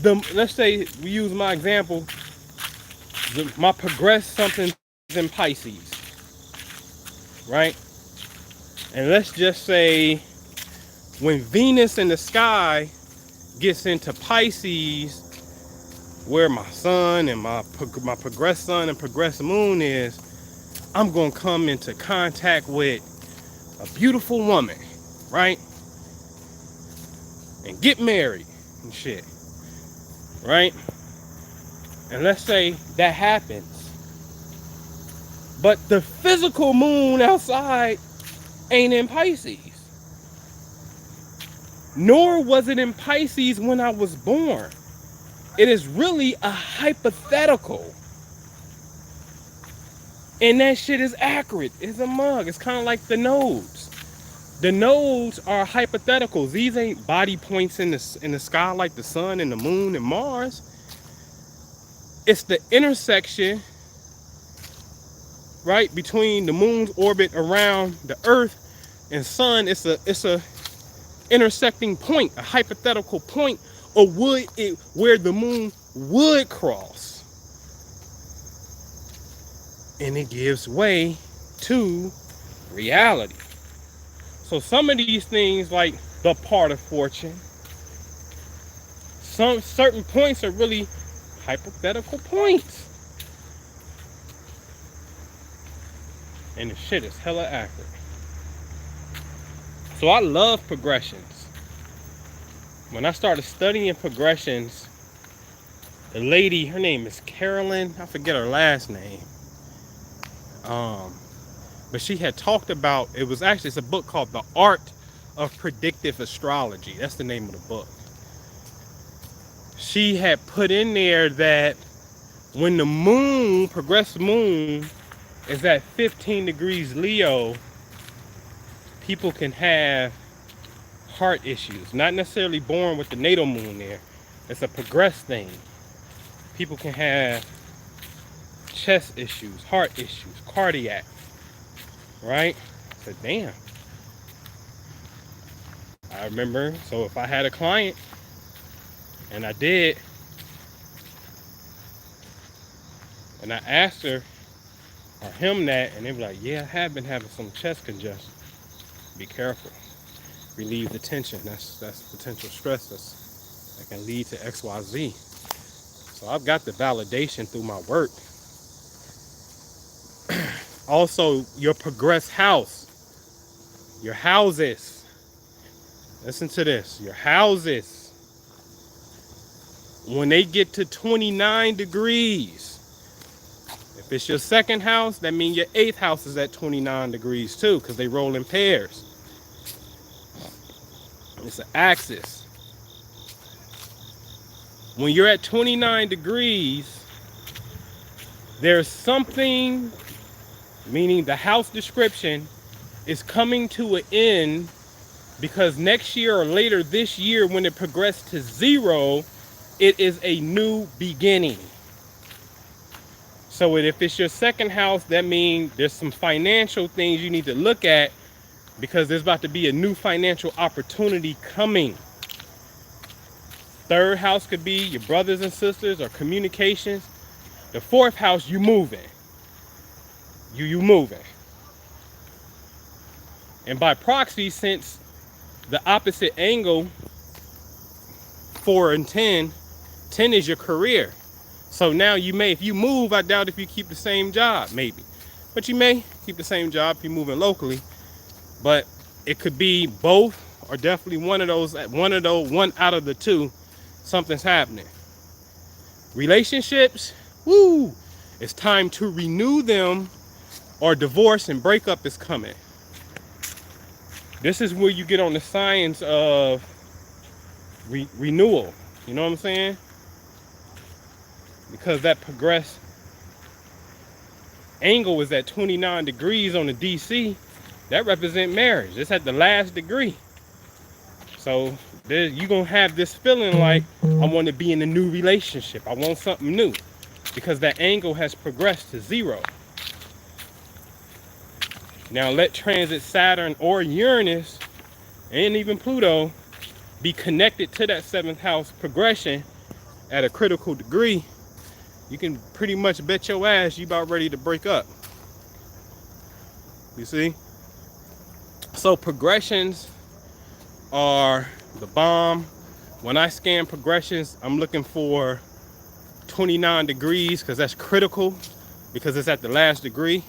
Let's say we use my example, my progress something is in Pisces, right? And let's just say when Venus in the sky gets into Pisces, where my sun and my progress sun and progress moon is, I'm going to come into contact with a beautiful woman, right? And get married and shit, right? And let's say that happens. But the physical moon outside ain't in Pisces. Nor was it in Pisces when I was born. It is really a hypothetical. And that shit is accurate. It's a mug. It's kind of like the nodes. The nodes are hypotheticals. These ain't body points in the sky like the sun and the moon and Mars. It's the intersection, right, between the moon's orbit around the Earth and sun. It's a intersecting point, a hypothetical point, or would it where the moon would cross, and it gives way to reality. So some of these things, like the part of fortune, some certain points are really hypothetical points, and the shit is hella accurate. So I love progressions. When I started studying progressions, the lady, her name is Carolyn, I forget her last name, but she had talked about, it's a book called The Art of Predictive Astrology. That's the name of the book. She had put in there that when the moon, progressed moon, is at 15 degrees Leo, people can have heart issues. Not necessarily born with the natal moon there. It's a progressed thing. People can have chest issues, heart issues, cardiac, right? I said, damn. I remember, so if I had a client, and I did, and I asked her or him that, and they were like, yeah, I have been having some chest congestion. Be careful. Relieve the tension. That's potential stress that can lead to XYZ. So I've got the validation through my work. Also, your progressed house, your houses. Listen to this. Your houses, when they get to 29 degrees, if it's your second house, that means your 8th house is at 29 degrees too, because they roll in pairs. It's an axis. When you're at 29 degrees, there's something, meaning the house description is coming to an end, because next year or later this year, when it progressed to 0, it is a new beginning. So if it's your second house, that means there's some financial things you need to look at, because there's about to be a new financial opportunity coming. Third house could be your brothers and sisters or communications. The 4th house, you moving. You moving. And by proxy, since the opposite angle, 4 and 10 is your career. So now you may, if you move, I doubt if you keep the same job, maybe. But you may keep the same job if you're moving locally. But it could be both, or definitely one out of the two, something's happening. Relationships, woo, it's time to renew them, or divorce and breakup is coming. This is where you get on the science of renewal. You know what I'm saying? Because that progressed angle is at 29 degrees on the DC. That represents marriage. It's at the last degree. So you're going to have this feeling like, I want to be in a new relationship. I want something new. Because that angle has progressed to 0. Now let transit Saturn or Uranus, and even Pluto, be connected to that 7th house progression at a critical degree. You can pretty much bet your ass you about ready to break up. You see? So progressions are the bomb. When I scan progressions, I'm looking for 29 degrees, because that's critical, because it's at the last degree.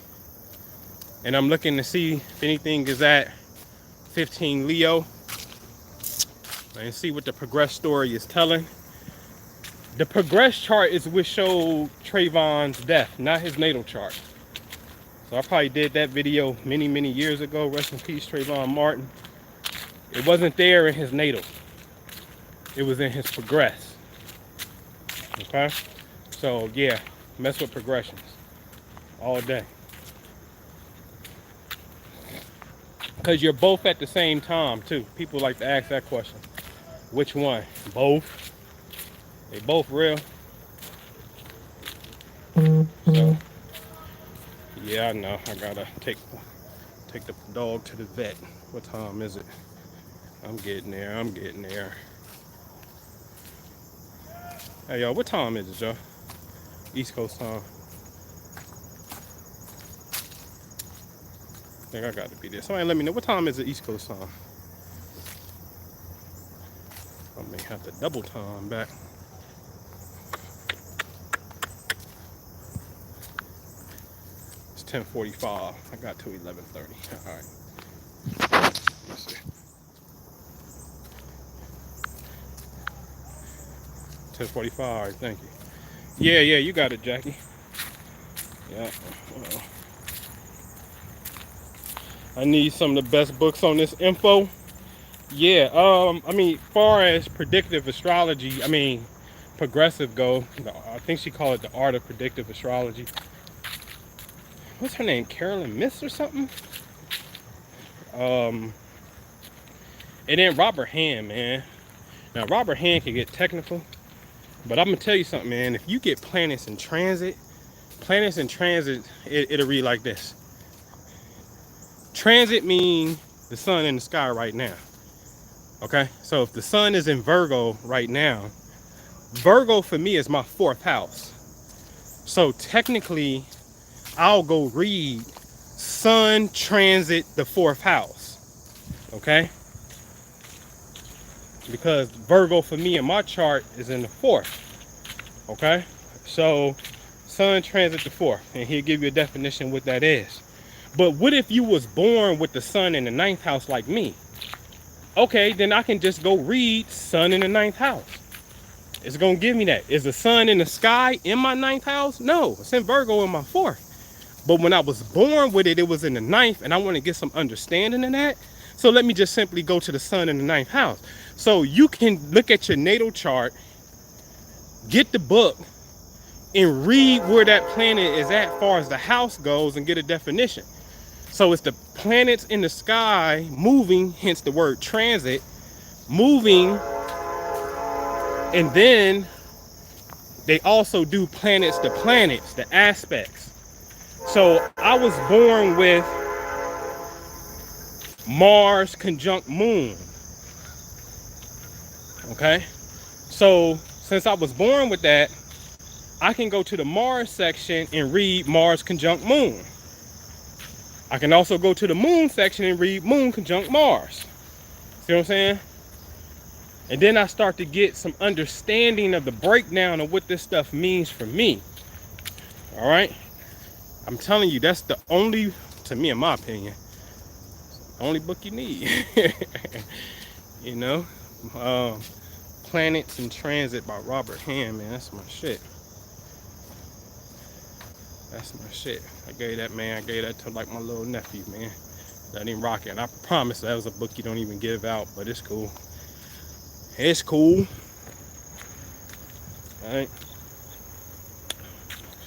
And I'm looking to see if anything is at 15 Leo, and see what the progress story is telling. The progress chart is what showed Trayvon's death, not his natal chart. So I probably did that video many, many years ago. Rest in peace, Trayvon Martin. It wasn't there in his natal. It was in his progress. Okay? So yeah, mess with progressions all day. Because you're both at the same time too. People like to ask that question. Which one? Both. They both real. So yeah, I know. I gotta take the dog to the vet. What time is it? I'm getting there. I'm getting there. Hey y'all, what time is it, y'all? East Coast time. I think I got to be there. Somebody let me know what time is it East Coast time. I may have to double time back. It's 10:45. I got to 11:30. All right. Let's see. 10:45. All right, thank you. Yeah, you got it, Jackie. Yeah. I need some of the best books on this info. Yeah. I mean, far as predictive astrology, I mean, progressive go. I think she called it the art of predictive astrology. What's her name? Carolyn Miss or something? And then Robert Hand, man. Now Robert Hand can get technical, but I'm gonna tell you something, man. If you get planets in transit, it'll read like this. Transit means the sun in the sky right now. Okay, so if the sun is in Virgo right now, Virgo for me is my 4th house. So technically, I'll go read sun transit the 4th house. Okay, because Virgo for me in my chart is in the 4th. Okay, so sun transit the 4th, and he'll give you a definition what that is. But what if you was born with the sun in the 9th house like me? Okay, then I can just go read sun in the 9th house. It's gonna give me that. Is the sun in the sky in my 9th house? No, it's in Virgo in my 4th. But when I was born with it, it was in the 9th, and I want to get some understanding in that. So let me just simply go to the sun in the 9th house. So you can look at your natal chart, get the book, and read where that planet is at far as the house goes and get a definition. So it's the planets in the sky moving, hence the word transit, moving, and then they also do planets to planets, the aspects. So I was born with Mars conjunct Moon. Okay, so since I was born with that, I can go to the Mars section and read Mars conjunct Moon. I can also go to the Moon section and read Moon conjunct Mars. See what I'm saying? And then I start to get some understanding of the breakdown of what this stuff means for me. All right? I'm telling you, that's the only, to me in my opinion, only book you need. You know? Planets in Transit by Robert Hand, man. That's my shit. That's my shit. I gave that to like my little nephew, man. Let him rock it. And I promise that was a book you don't even give out, but it's cool. It's cool. Alright.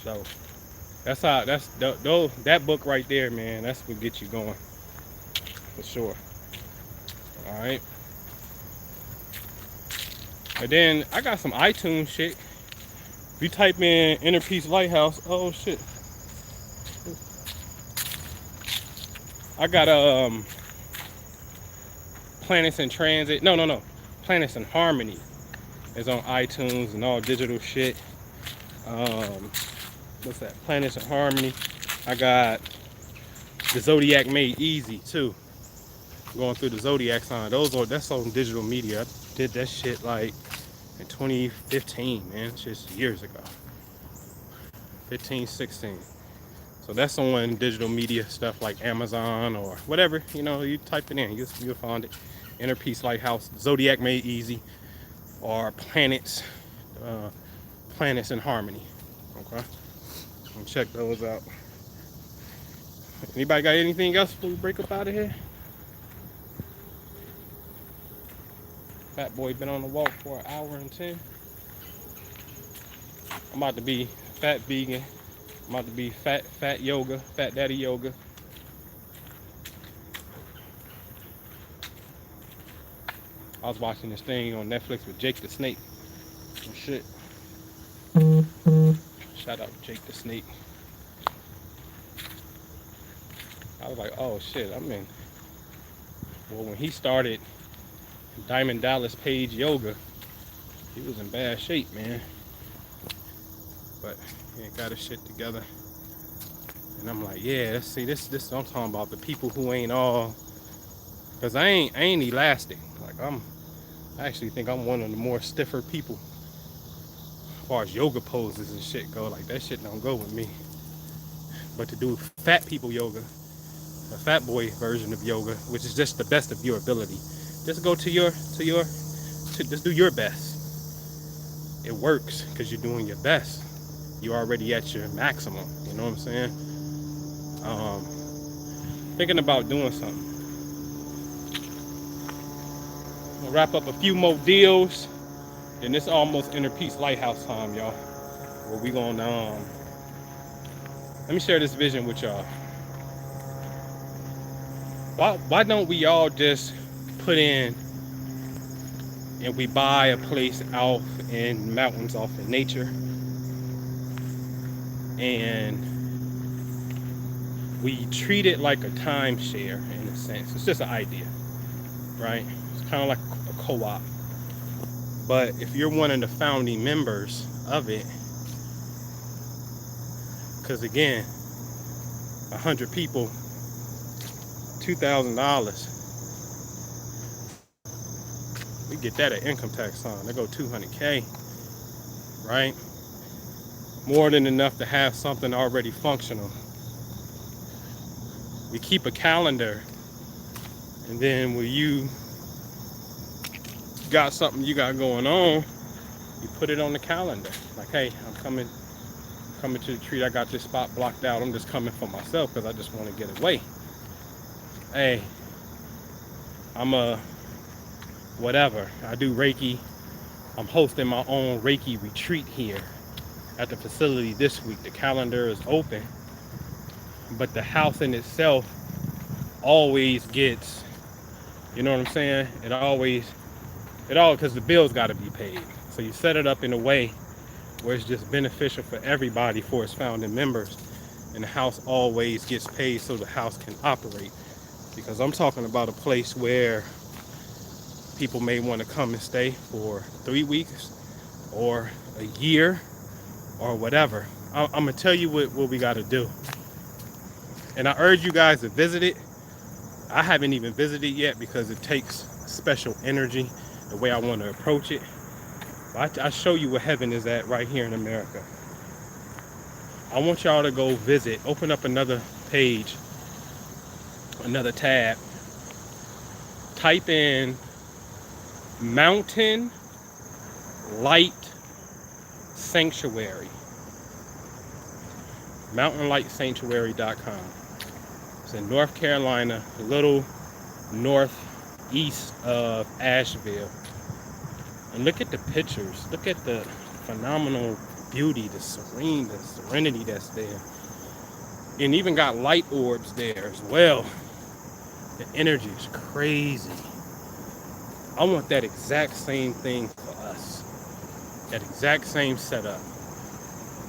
So that's how that book right there, man, that's what gets you going. For sure. Alright. And then I got some iTunes shit. If you type in Inner Peace Lighthouse, oh shit. I got Planets in Transit. No. Planets in Harmony is on iTunes and all digital shit. What's that? Planets in Harmony. I got the Zodiac Made Easy too. Going through the Zodiac sign. That's on digital media. I did that shit like in 2015, man. It's just years ago. 15, 16. So that's on digital media stuff like Amazon or whatever. You know, you type it in, you'll find it. Inner Peace Lighthouse, Zodiac Made Easy, or Planets in Harmony. Okay, I'll check those out. Anybody got anything else before we break up out of here? Fat boy been on the walk for 1 hour and 10. I'm about to be fat vegan. I'm about to be fat yoga, fat daddy yoga. I was watching this thing on Netflix with Jake the Snake and shit. Shout out Jake the Snake. I was like, oh shit, I'm in. Well, when he started Diamond Dallas Page Yoga, he was in bad shape, man. But he ain't got his shit together. And I'm like, yeah, let's see, this I'm talking about, the people who ain't all, cause I ain't elastic. Like I actually think I'm one of the more stiffer people as far as yoga poses and shit go. Like that shit don't go with me. But to do fat people yoga, a fat boy version of yoga, which is just the best of your ability, just go to just do your best. It works because you're doing your best. You're already at your maximum. You know what I'm saying? Thinking about doing something. I'll wrap up a few more deals, and it's almost Inner Peace Lighthouse time, y'all. Where we gonna let me share this vision with y'all. Why don't we all just put in and we buy a place out in mountains off in nature, and we treat it like a timeshare in a sense. It's just an idea, right? It's kind of like a co-op. But if you're one of the founding members of it, because again, 100 people, $2,000. We get that at income tax time. They go 200K, right? More than enough to have something already functional. We keep a calendar, and then when you got something you got going on, you put it on the calendar. Like, hey, I'm coming to the retreat. I got this spot blocked out. I'm just coming for myself because I just want to get away. Hey, I'm whatever. I do Reiki. I'm hosting my own Reiki retreat here at the facility this week. The calendar is open, but the house in itself always gets, you know what I'm saying? Because the bills got to be paid. So you set it up in a way where it's just beneficial for everybody, for its founding members, and the house always gets paid so the house can operate. Because I'm talking about a place where people may want to come and stay for 3 weeks or a year or whatever. I'm gonna tell you what we got to do, and I urge you guys to visit it. I haven't even visited yet because it takes special energy, the way I want to approach it. I show you where heaven is at right here in America. I want y'all to go visit, open up another page, another tab, type in Mountain Light Sanctuary. MountainLightSanctuary.com. It's in North Carolina, a little northeast of Asheville. And look at the pictures. Look at the phenomenal beauty, the serenity that's there. And even got light orbs there as well. The energy is crazy. I want that exact same thing for us. That exact same setup.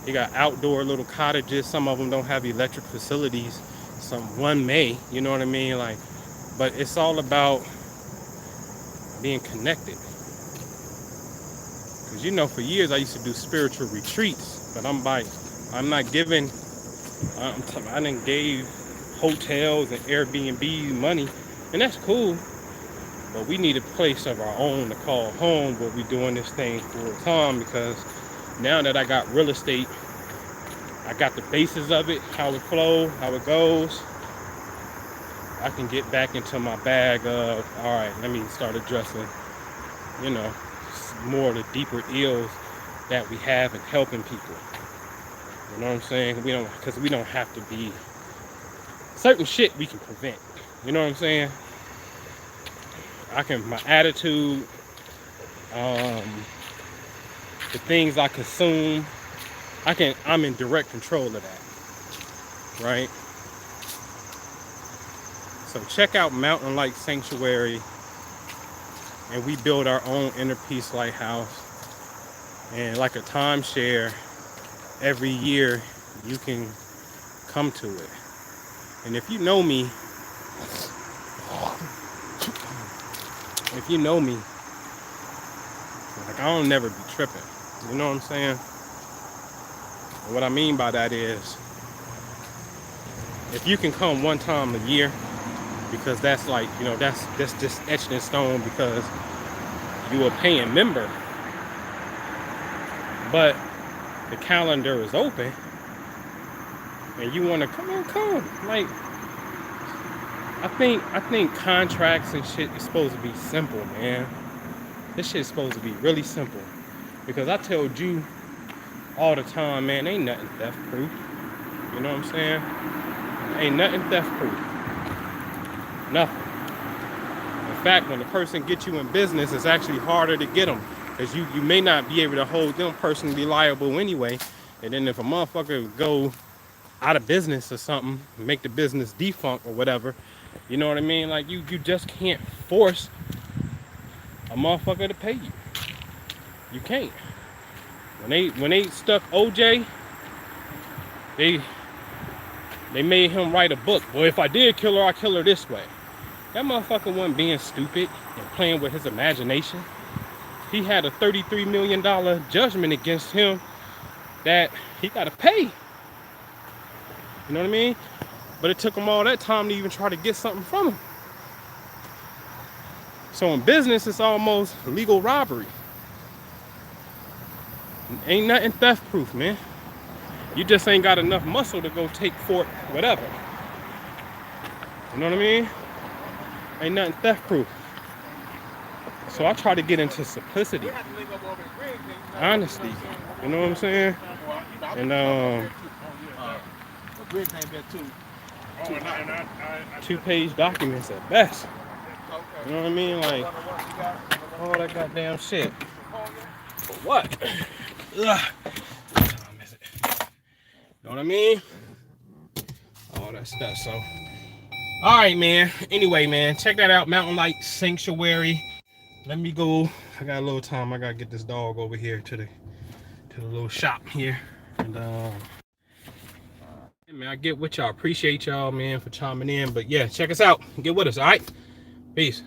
You got outdoor little cottages. Some of them don't have electric facilities. One may, you know what I mean? Like, but it's all about being connected. Because you know, for years I used to do spiritual retreats, but I didn't gave hotels and Airbnb money, and that's cool. But we need a place of our own to call home, where we're doing this thing full time, because now that I got real estate, I got the basis of it, how it flows, how it goes. I can get back into my bag of, all right, let me start addressing, you know, more of the deeper ills that we have in helping people. You know what I'm saying? Because we don't have to be, certain shit we can prevent. You know what I'm saying? My attitude, the things I consume, I'm in direct control of that, right? So check out Mountain Light Sanctuary and we build our own inner peace lighthouse. And like a timeshare, every year you can come to it. And if you know me, like I don't never be tripping. You know what I'm saying? And what I mean by that is, if you can come one time a year, because that's like, you know, that's just etched in stone because you a paying member. But the calendar is open and you want to come on, come. Like, I think contracts and shit is supposed to be simple, man. This shit is supposed to be really simple. Because I told you all the time, man, ain't nothing theft proof. You know what I'm saying? Ain't nothing theft proof. Nothing. In fact, when a person gets you in business, it's actually harder to get them. Because you may not be able to hold them personally liable anyway. And then if a motherfucker go out of business or something, make the business defunct or whatever, you know what I mean? Like you just can't force a motherfucker to pay you. You can't. When they stuck OJ, they made him write a book. Well, if I did kill her, I'll kill her this way. That motherfucker wasn't being stupid and playing with his imagination. He had a $33 million judgment against him that he got to pay. You know what I mean? But it took him all that time to even try to get something from him. So in business, it's almost legal robbery. Ain't nothing theft proof, man. You just ain't got enough muscle to go take Fort whatever. You know what I mean? Ain't nothing theft proof. So I try to get into simplicity, honesty. You know what I'm saying? And 2-page documents at best. You know what I mean? Like all that goddamn shit. For what? Ugh. You know what I mean? All that stuff. So, all right, man. Anyway, man, check that out. Mountain Light Sanctuary. Let me go. I got a little time. I gotta get this dog over here to the little shop here. And man, I get with y'all. Appreciate y'all, man, for chiming in. But yeah, check us out. Get with us. All right. Peace.